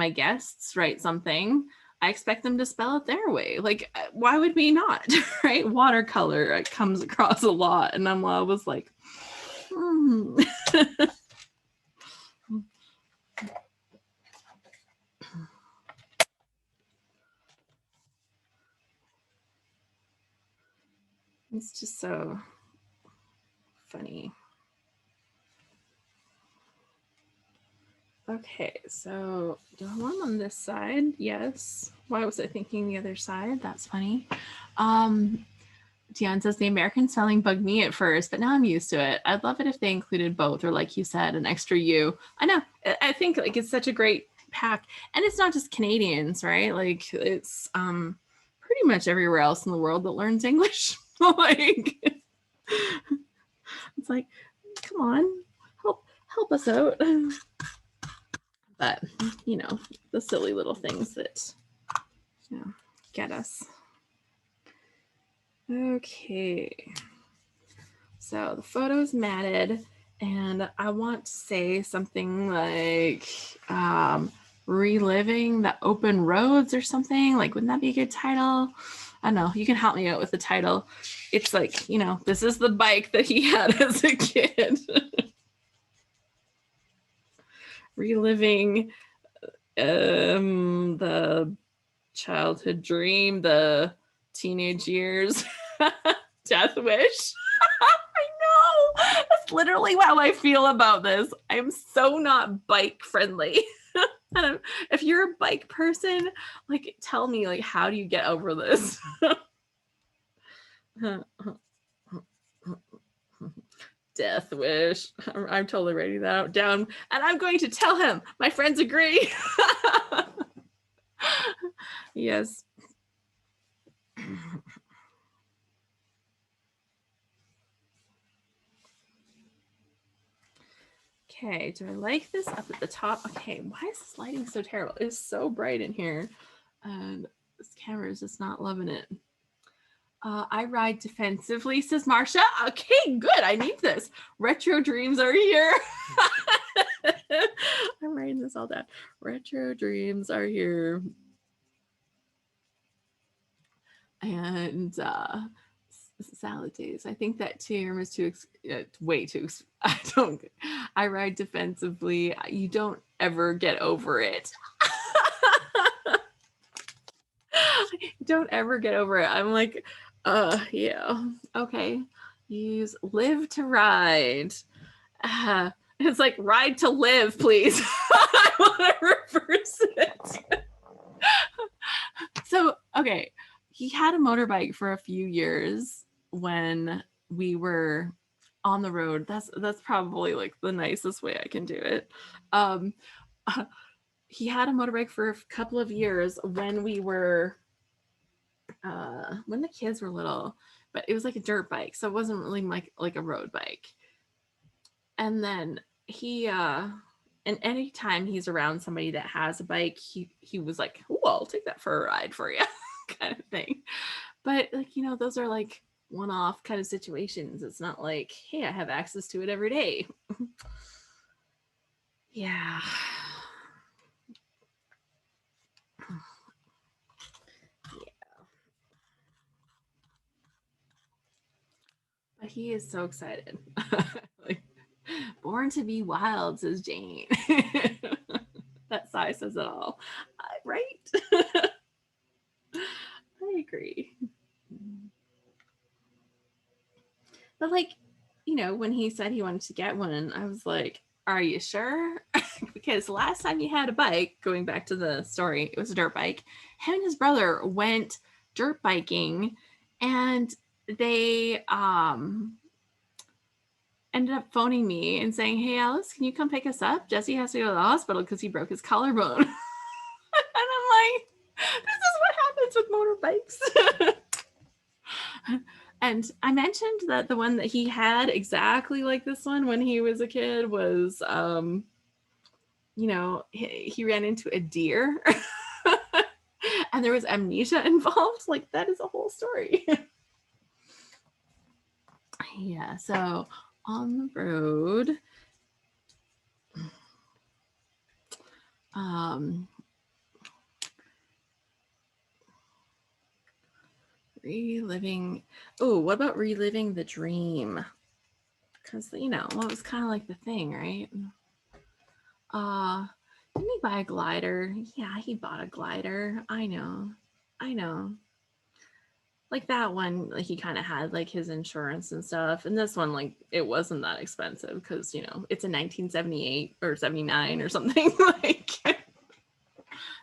guests write something, I expect them to spell it their way. Like, why would we not? Right? Watercolor, it comes across a lot. And I'm always like, It's just so funny. Okay, so do I want them on this side? Yes. Why was I thinking the other side? That's funny. Dion says the American spelling bugged me at first, but now I'm used to it. I'd love it if they included both, or like you said, an extra U. I know. I think like it's such a great pack, and it's not just Canadians, right? Like it's pretty much everywhere else in the world that learns English. Like it's like, come on, help us out. But you know, the silly little things that get us. Okay, so the photo's matted, and I want to say something like reliving the open roads or something. Like, wouldn't that be a good title? I don't know. You can help me out with the title. It's like, you know, this is the bike that he had as a kid. Reliving the childhood dream, the teenage years, death wish. I know. That's literally how I feel about this. I'm so not bike friendly. If you're a bike person, like tell me, like, how do you get over this? Death wish. I'm totally writing that down, and I'm going to tell him. My friends agree. Yes. Okay, do I like this up at the top? Okay, why is this lighting so terrible? It's so bright in here, and this camera is just not loving it. I ride defensively, says Marsha. Okay, good. I need this. Retro dreams are here. I'm writing this all down. Retro dreams are here. And salad days. I think that term is too way too. I ride defensively. You don't ever get over it. Don't ever get over it. I'm like, yeah, okay. Use live to ride. It's like ride to live, please. I want to reverse it. So, okay. He had a motorbike for a few years when we were on the road. That's probably like the nicest way I can do it. He had a motorbike for a couple of years when we were when the kids were little, but it was like a dirt bike, so it wasn't really like a road bike. And then he and anytime he's around somebody that has a bike, he was like, "Oh, I'll take that for a ride for you." kind of thing. But like, you know, those are like one-off kind of situations. It's not like, hey, I have access to it every day. Yeah. But he is so excited. Like, born to be wild, says Jane. That size says it all. Right? I agree. But like, you know, when he said he wanted to get one, I was like, are you sure? Because last time he had a bike, going back to the story, it was a dirt bike. Him and his brother went dirt biking, and they ended up phoning me and saying, "Hey, Alice, can you come pick us up? Jesse has to go to the hospital because he broke his collarbone." And I'm like, this is what happens with motorbikes. And I mentioned that the one that he had exactly like this one when he was a kid was, you know, he ran into a deer and there was amnesia involved. Like, that is a whole story. Yeah, so on the road, reliving. Oh, what about reliving the dream? Because, you know, well, it was kind of like the thing, right? Didn't he buy a glider? Yeah, he bought a glider. I know. like that one, like he kind of had like his insurance and stuff. And this one, like it wasn't that expensive because, you know, it's a 1978 or 79 or something like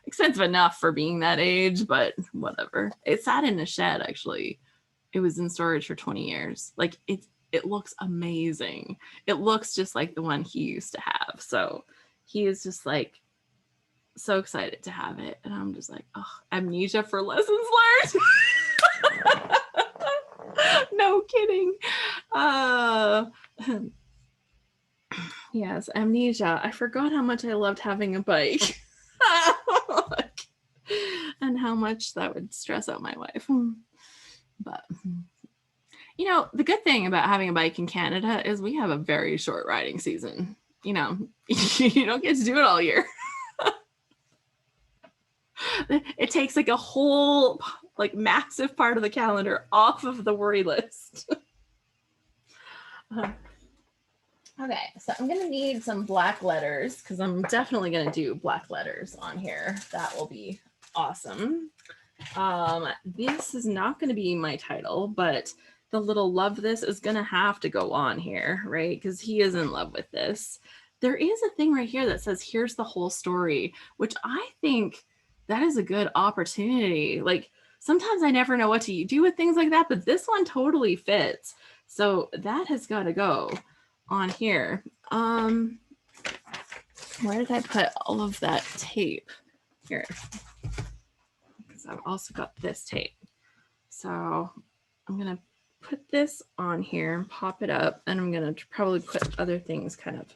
expensive enough for being that age, but whatever. It sat in a shed, actually. It was in storage for 20 years. Like it looks amazing. It looks just like the one he used to have. So he is just like so excited to have it. And I'm just like, oh, amnesia for lessons learned. No kidding. Yes, amnesia. I forgot how much I loved having a bike. And how much that would stress out my wife. But you know, the good thing about having a bike in Canada is we have a very short riding season. You know, you don't get to do it all year. It takes like a whole like massive part of the calendar off of the worry list. Okay, so I'm gonna need some black letters because I'm definitely gonna do black letters on here. That will be awesome. This is not gonna be my title, but the little love this is gonna have to go on here, right? Because he is in love with this. There is a thing right here that says, here's the whole story, which I think that is a good opportunity. Like sometimes I never know what to do with things like that, but this one totally fits. So that has got to go on here. Where did I put all of that tape? Here. Because I've also got this tape. So I'm going to put this on here and pop it up, and I'm going to probably put other things kind of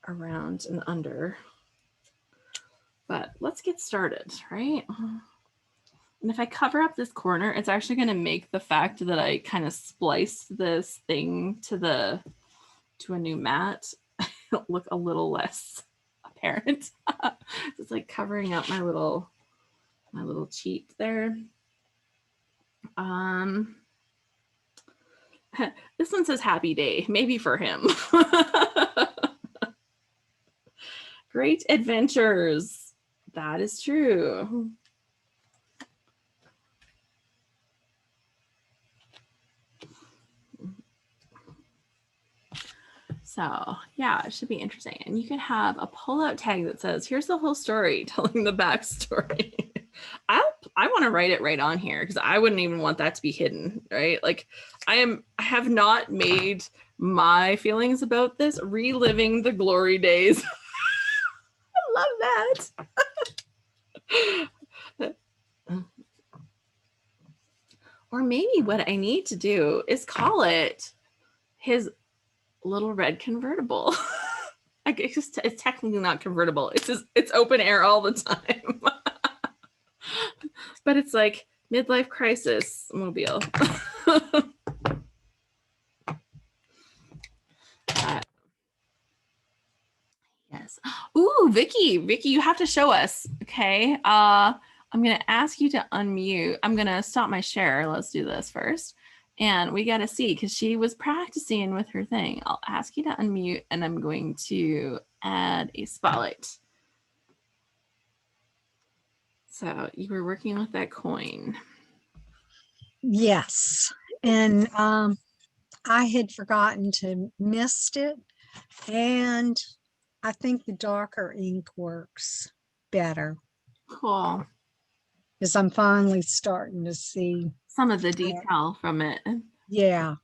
around and under. But let's get started, right? And if I cover up this corner, it's actually going to make the fact that I kind of spliced this thing to a new mat look a little less apparent. It's like covering up my little cheat there. This one says happy day, maybe for him. Great adventures. That is true. So yeah, it should be interesting. And you could have a pull-out tag that says, here's the whole story, telling the backstory. I want to write it right on here because I wouldn't even want that to be hidden, right? Like I have not made my feelings about this reliving the glory days. I love that. Or maybe what I need to do is call it his little red convertible. I guess it's technically not convertible. It's open air all the time. But it's like midlife crisis mobile. Yes. Ooh, Vicky, you have to show us. Okay. I'm going to ask you to unmute. I'm going to stop my share. Let's do this first. And we got to see because she was practicing with her thing. I'll ask you to unmute and I'm going to add a spotlight. So you were working with that coin. Yes. And I had forgotten to mist it. And I think the darker ink works better. Cool. Because I'm finally starting to see some of the detail from it. Yeah.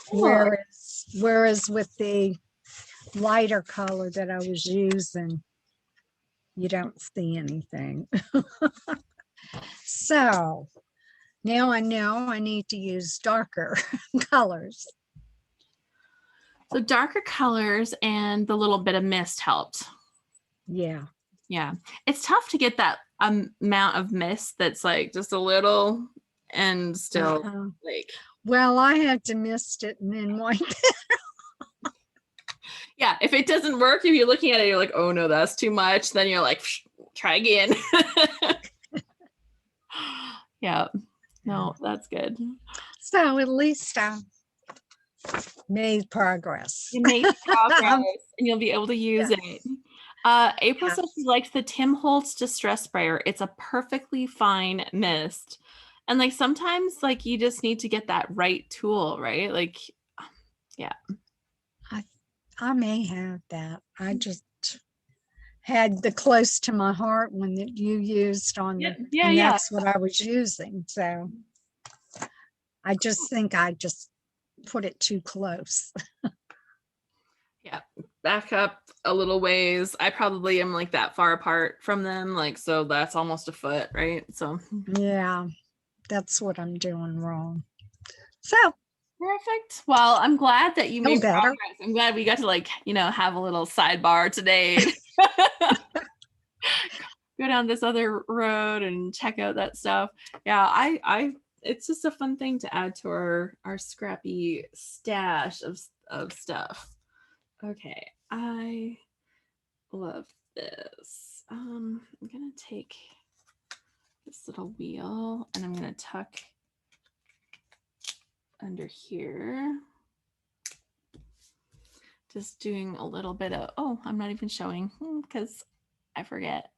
Cool. Whereas with the lighter color that I was using, you don't see anything. So now I know I need to use darker colors. So darker colors and the little bit of mist helped. Yeah. Yeah. It's tough to get that amount of mist that's like just a little and still like. Well, I have to mist it and then wipe it. Yeah. If it doesn't work, if you're looking at it, you're like, oh no, that's too much. Then you're like, try again. Yeah. No, that's good. So at least I made progress. You made progress and you'll be able to use it. April says she likes the Tim Holtz Distress Sprayer. It's a perfectly fine mist. And like sometimes like you just need to get that right tool, right? Like, yeah. I may have that. I just had the close to my heart one that you used on Yeah, the, yeah, and yeah. that's what I was using. So I just think I just put it too close. Yeah, back up a little ways. I probably am like that far apart from them, like, so that's almost a foot, right? So Yeah, that's what I'm doing wrong. So perfect. Well, I'm glad that you feel made better. progress. I'm glad we got to like, you know, have a little sidebar today. Go down this other road and check out that stuff. Yeah, I it's just a fun thing to add to our scrappy stash of stuff. Okay, I love this. I'm gonna take this little wheel and I'm gonna tuck under here. Just doing a little bit of, oh, I'm not even showing because I forget.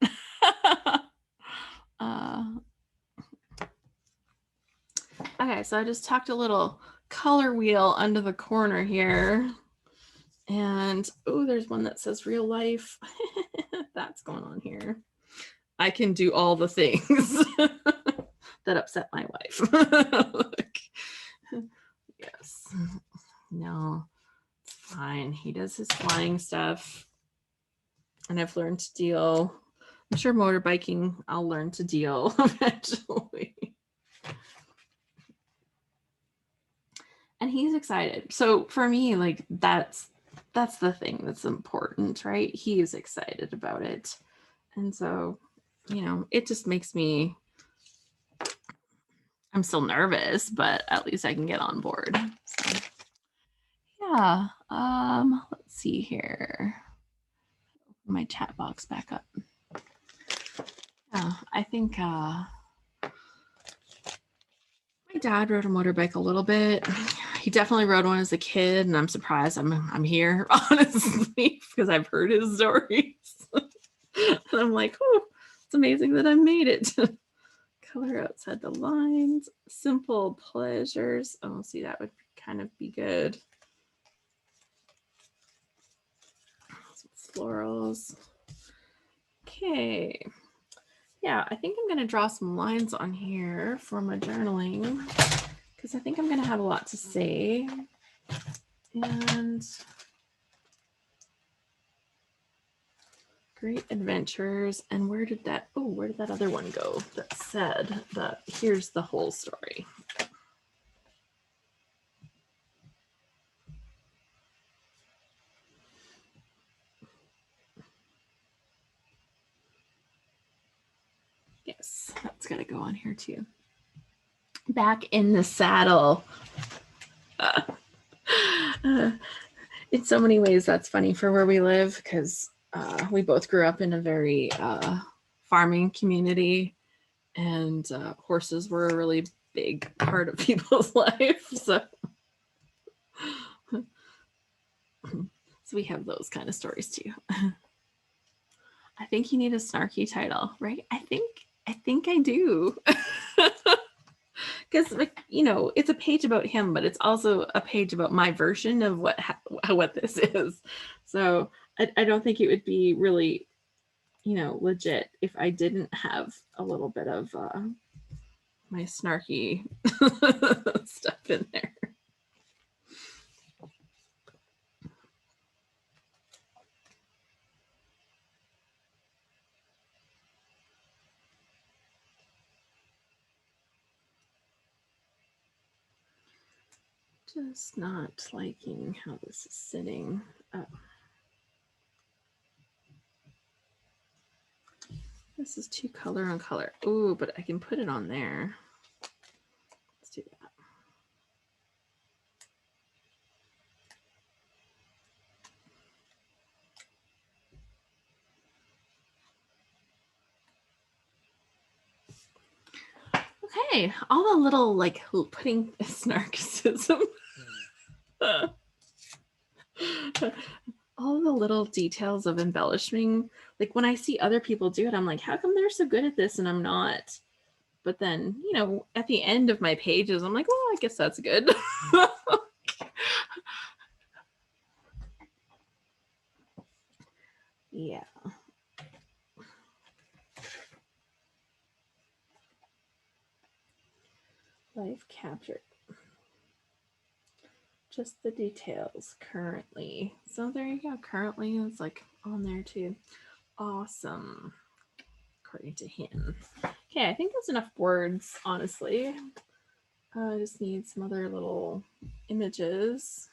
Okay, so I just tucked a little color wheel under the corner here. And oh, there's one that says real life. That's going on here. I can do all the things that upset my wife. Yes. No, it's fine. He does his flying stuff. And I've learned to deal. I'm sure motorbiking, I'll learn to deal eventually. And he's excited. So for me, like that's the thing that's important, right? He is excited about it. And so, you know, it just makes me, I'm still nervous, but at least I can get on board. So yeah. Let's see here. My chat box back up. Yeah, I think my dad rode a motorbike a little bit. He definitely rode one as a kid, and I'm surprised I'm here, honestly, because I've heard his stories. And I'm like, oh, it's amazing that I made it. Color outside the lines, simple pleasures. Oh, see, that would kind of be good. Some florals. Okay. Yeah, I think I'm going to draw some lines on here for my journaling because I think I'm going to have a lot to say. And great adventures. And where did that other one go that said that here's the whole story? Yes, that's got to go on here too. Back in the saddle. In so many ways, that's funny for where we live because we both grew up in a very farming community, and horses were a really big part of people's life. So we have those kind of stories too. I think you need a snarky title, right? I think I do. Because, like, you know, it's a page about him, but it's also a page about my version of what this is. So I don't think it would be really, you know, legit if I didn't have a little bit of my snarky stuff in there. Just not liking how this is sitting. Oh. This is too color on color. Ooh, but I can put it on there. Let's do that. Okay, all the little like putting snarkism. All the little details of embellishing. Like when I see other people do it, I'm like, how come they're so good at this and I'm not? But then, you know, at the end of my pages, I'm like, well, I guess that's good. Yeah. Life captured. Just the details currently. So there you go. Currently it's like on there too. Awesome. According to him. Okay, I think that's enough words, honestly. I just need some other little images.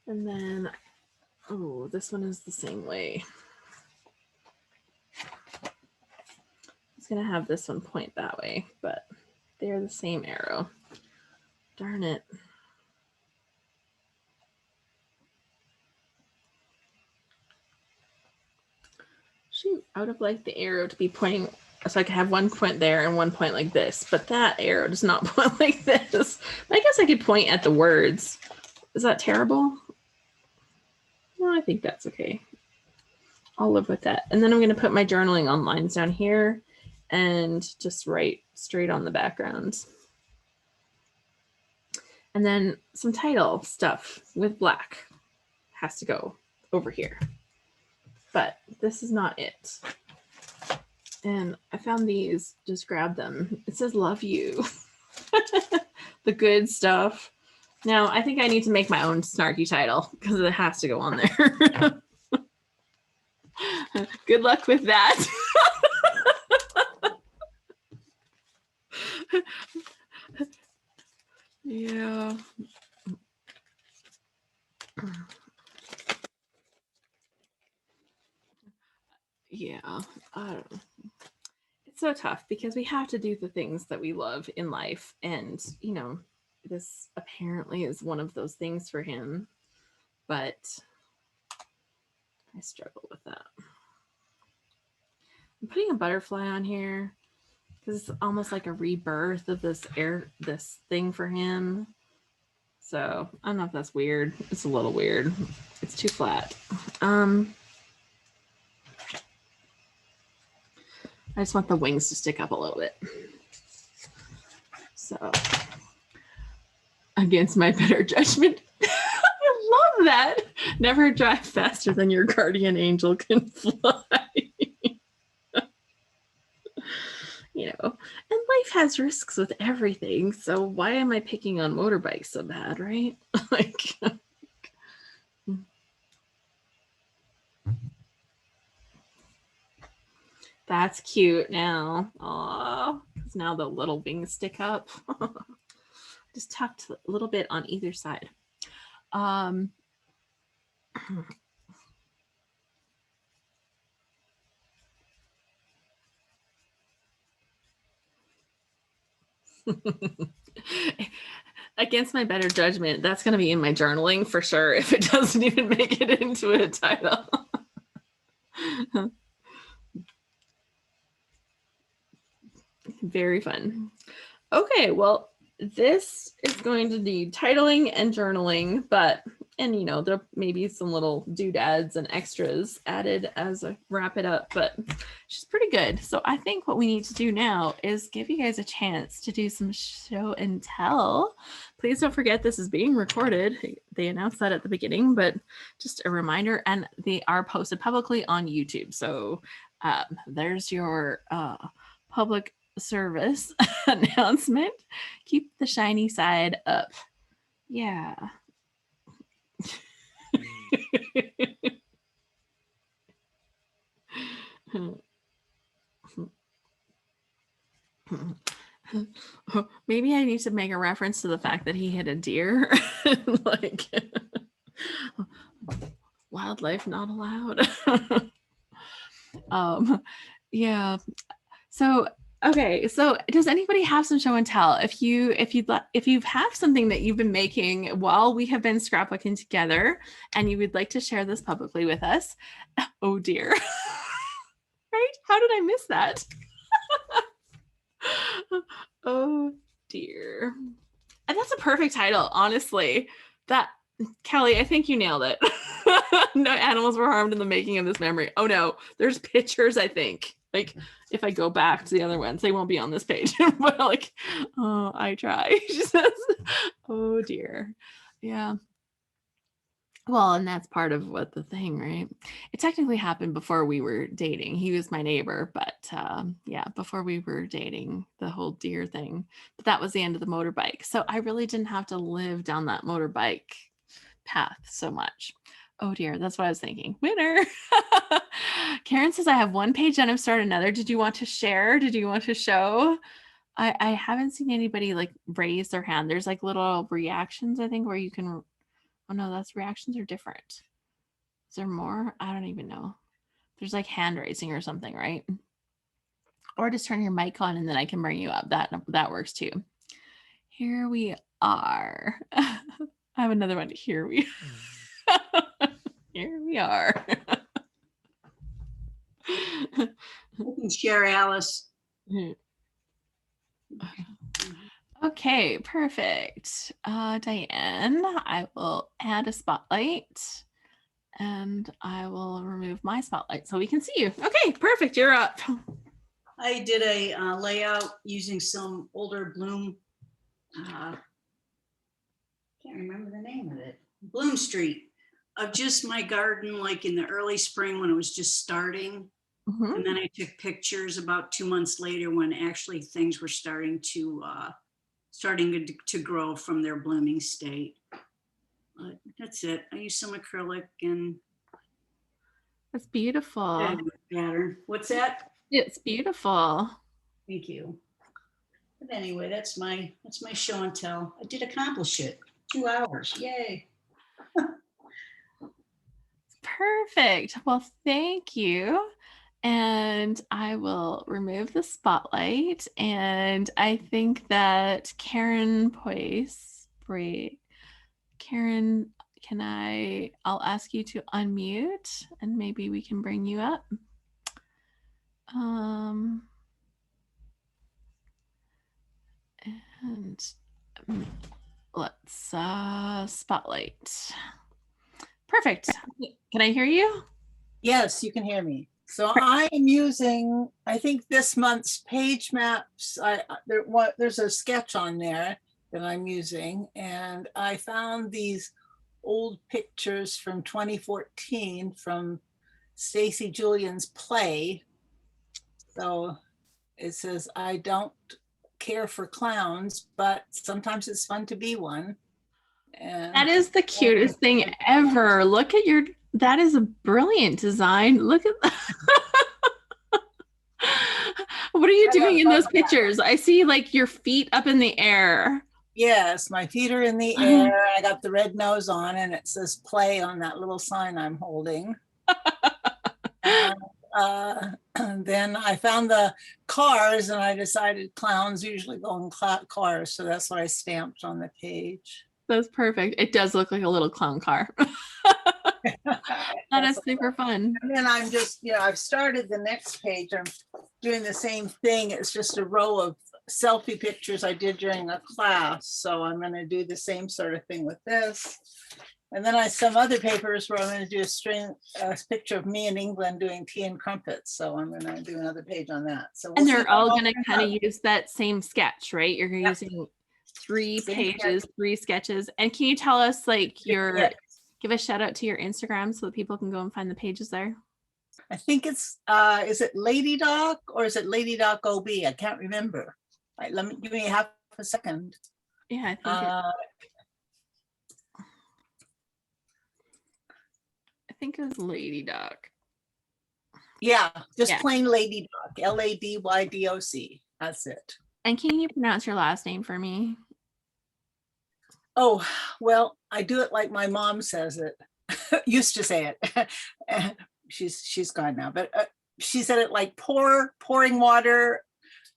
And then, oh, this one is the same way. It's going to have this one point that way, but they're the same arrow. Darn it. Shoot, I would have liked the arrow to be pointing, so I could have one point there and one point like this, but that arrow does not point like this. I guess I could point at the words. Is that terrible? No, I think that's okay. I'll live with that. And then I'm going to put my journaling on lines down here and just write straight on the background. And then some title stuff with black has to go over here. But this is not it. And I found these, just grab them. It says love you. The good stuff. Now, I think I need to make my own snarky title because it has to go on there. Good luck with that. Yeah. Yeah, I don't know. It's so tough because we have to do the things that we love in life. And, you know, this apparently is one of those things for him. But I struggle with that. I'm putting a butterfly on here because it's almost like a rebirth of this thing for him. So I don't know if that's weird. It's a little weird. It's too flat. I just want the wings to stick up a little bit. So, against my better judgment, I love that. Never drive faster than your guardian angel can fly. You know, and life has risks with everything. So why am I picking on motorbikes so bad, right? Like, that's cute now. Oh, because now the little wings stick up. Just tucked a little bit on either side. Against my better judgment, that's going to be in my journaling for sure if it doesn't even make it into a title. Very fun. Okay, well, this is going to need titling and journaling, and you know, there may be some little doodads and extras added as I wrap it up, but she's pretty good. So I think what we need to do now is give you guys a chance to do some show and tell. Please don't forget this is being recorded. They announced that at the beginning, but just a reminder, and they are posted publicly on YouTube. So there's your public service announcement. Keep the shiny side up. Yeah. Maybe I need to make a reference to the fact that he hit a deer. Like, wildlife not allowed. Yeah. So okay, so does anybody have some show and tell? If you have something that you've been making while we have been scrapbooking together and you would like to share this publicly with us, oh dear. Right? How did I miss that? Oh dear. And that's a perfect title, honestly. That Kelly, I think you nailed it. No animals were harmed in the making of this memory. Oh no, there's pictures, I think. Like if I go back to the other ones, they won't be on this page. But like, oh, I try. She says, oh dear. Yeah. Well, and that's part of what the thing, right? It technically happened before we were dating. He was my neighbor, but yeah, before we were dating, the whole deer thing. But that was the end of the motorbike. So I really didn't have to live down that motorbike path so much. Oh dear, that's what I was thinking. Winner. Karen says, I have one page and I've started another. Did you want to share? Did you want to show? I haven't seen anybody like raise their hand. There's like little reactions, I think, where you can. Oh no, that's reactions are different. Is there more? I don't even know. There's like hand raising or something, right? Or just turn your mic on and then I can bring you up. That works too. Here we are. I have another one. Here we Here we are. You can share, Alice. Okay, perfect. Diane, I will add a spotlight and I will remove my spotlight so we can see you. Okay, perfect. You're up. I did a layout using some older Bloom, can't remember the name of it, Bloom Street, of just my garden, like in the early spring when it was just starting. Mhm. And then I took pictures about 2 months later when actually things were starting to grow from their blooming state. But that's it. I used some acrylic and That's beautiful. pattern. What's that? It's beautiful. Thank you. But anyway, that's my show and tell. I did accomplish it. 2 hours. Yay. Perfect. Well, thank you. And I will remove the spotlight. And I think that Karen Karen, I'll ask you to unmute and maybe we can bring you up. And let's spotlight. Perfect. Can I hear you? Yes, you can hear me. So I am using, I think this month's page maps. There's a sketch on there that I'm using, and I found these old pictures from 2014 from Stacy Julian's play. So it says, I don't care for clowns, but sometimes it's fun to be one. And that is the cutest thing ever. Look at that is a brilliant design. Look at that. What are you doing in those pictures? I see like your feet up in the air. Yes, my feet are in the air. I got the red nose on and it says play on that little sign I'm holding. And then I found the cars and I decided clowns usually go in cars. So that's what I stamped on the page. That's perfect. It does look like a little clown car. That is super fun. And then I'm just, I've started the next page. I'm doing the same thing. It's just a row of selfie pictures I did during a class. So I'm going to do the same sort of thing with this. And then I have some other papers where I'm going to do a picture of me in England doing tea and crumpets. So I'm going to do another page on that. So and they're all going to kind of use that same sketch, right? You're using 3 pages, 3 sketches. And can you tell us like give a shout out to your Instagram so that people can go and find the pages there? I think it's, is it Lady Doc or is it Lady Doc OB? I can't remember. Right, give me half a second. Yeah, I think it was Lady Doc. Yeah, just plain Lady Doc, LADYDOC. That's it. And can you pronounce your last name for me? Oh, well, I do it like my mom says it. Used to say it. She's gone now, but she said it like pouring water,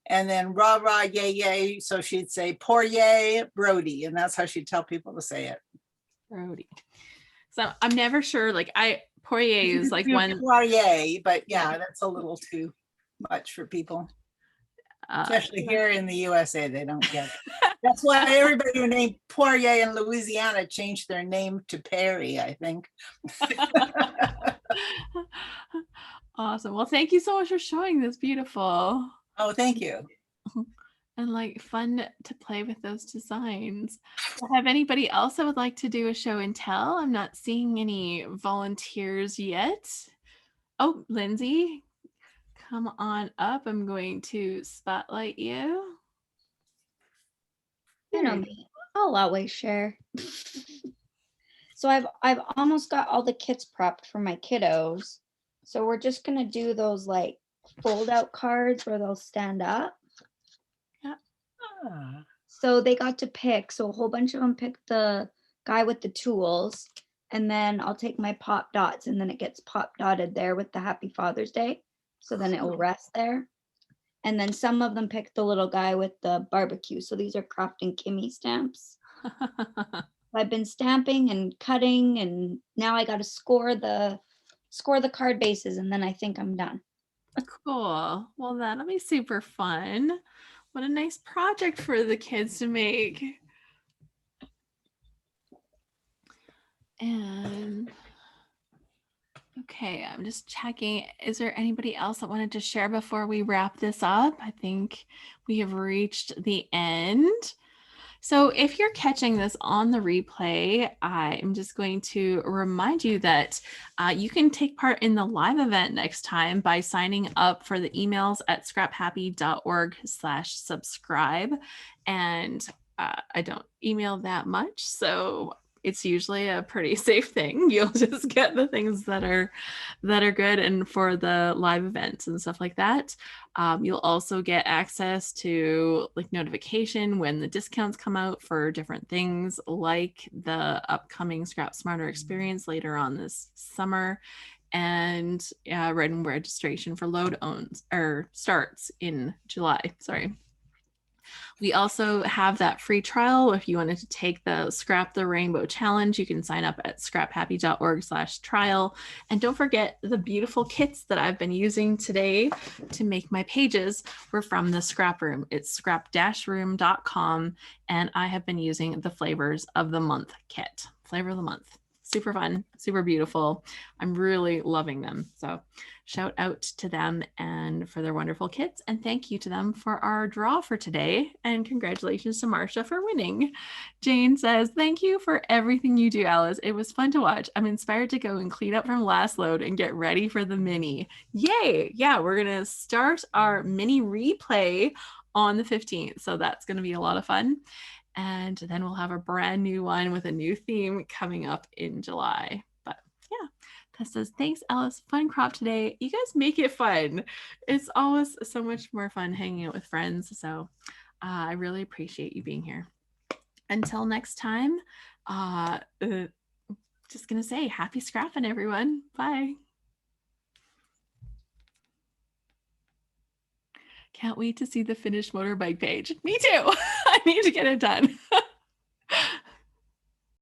and then rah rah yay yay. So she'd say pour yay Brody, and that's how she'd tell people to say it. Brody. So I'm never sure. Like Poirier is like one. Poirier, but yeah, that's a little too much for people. Especially here in the USA, they don't get it. That's why everybody who named Poirier in Louisiana changed their name to Perry, I think. Awesome. Well, thank you so much for showing this. Beautiful. Oh, thank you. And like fun to play with those designs. Have anybody else that would like to do a show and tell? I'm not seeing any volunteers yet. Oh, Lindsay, come on up. I'm going to spotlight you. You know me. I'll always share. So I've almost got all the kits prepped for my kiddos. So we're just gonna do those like fold out cards where they'll stand up. Ah, So they got to pick. So a whole bunch of them picked the guy with the tools. And then I'll take my pop dots and then it gets pop dotted there with the Happy Father's Day. So then it will rest there. And then some of them picked the little guy with the barbecue. So these are Craft and Kimmy stamps. I've been stamping and cutting and now I got to score the card bases and then I think I'm done. Cool. Well, that'll be super fun. What a nice project for the kids to make. And okay, I'm just checking. Is there anybody else that wanted to share before we wrap this up? I think we have reached the end. So if you're catching this on the replay, I'm just going to remind you that you can take part in the live event next time by signing up for the emails at scraphappy.org/subscribe. And I don't email that much, so it's usually a pretty safe thing. You'll just get the things that are good and for the live events and stuff like that. You'll also get access to like notification when the discounts come out for different things like the upcoming Scrap Smarter experience later on this summer, and written registration for load owns or starts in July. Sorry. We also have that free trial. If you wanted to take the Scrap the Rainbow Challenge, you can sign up at scraphappy.org/trial. And don't forget the beautiful kits that I've been using today to make my pages were from the ScrapRoom. It's scrap-room.com. And I have been using the Flavors of the Month kit. Flavor of the Month. Super fun, super beautiful. I'm really loving them. So shout out to them and for their wonderful kits. And thank you to them for our draw for today. And congratulations to Marsha for winning. Jane says, thank you for everything you do, Alice. It was fun to watch. I'm inspired to go and clean up from last load and get ready for the mini. Yay. Yeah, we're going to start our mini replay on the 15th. So that's going to be a lot of fun. And then we'll have a brand new one with a new theme coming up in July. But yeah, that says, thanks, Alice. Fun crop today. You guys make it fun. It's always so much more fun hanging out with friends. So I really appreciate you being here. Until next time, just going to say happy scrapping, everyone. Bye. Can't wait to see the finished motorbike page. Me too. I need to get it done.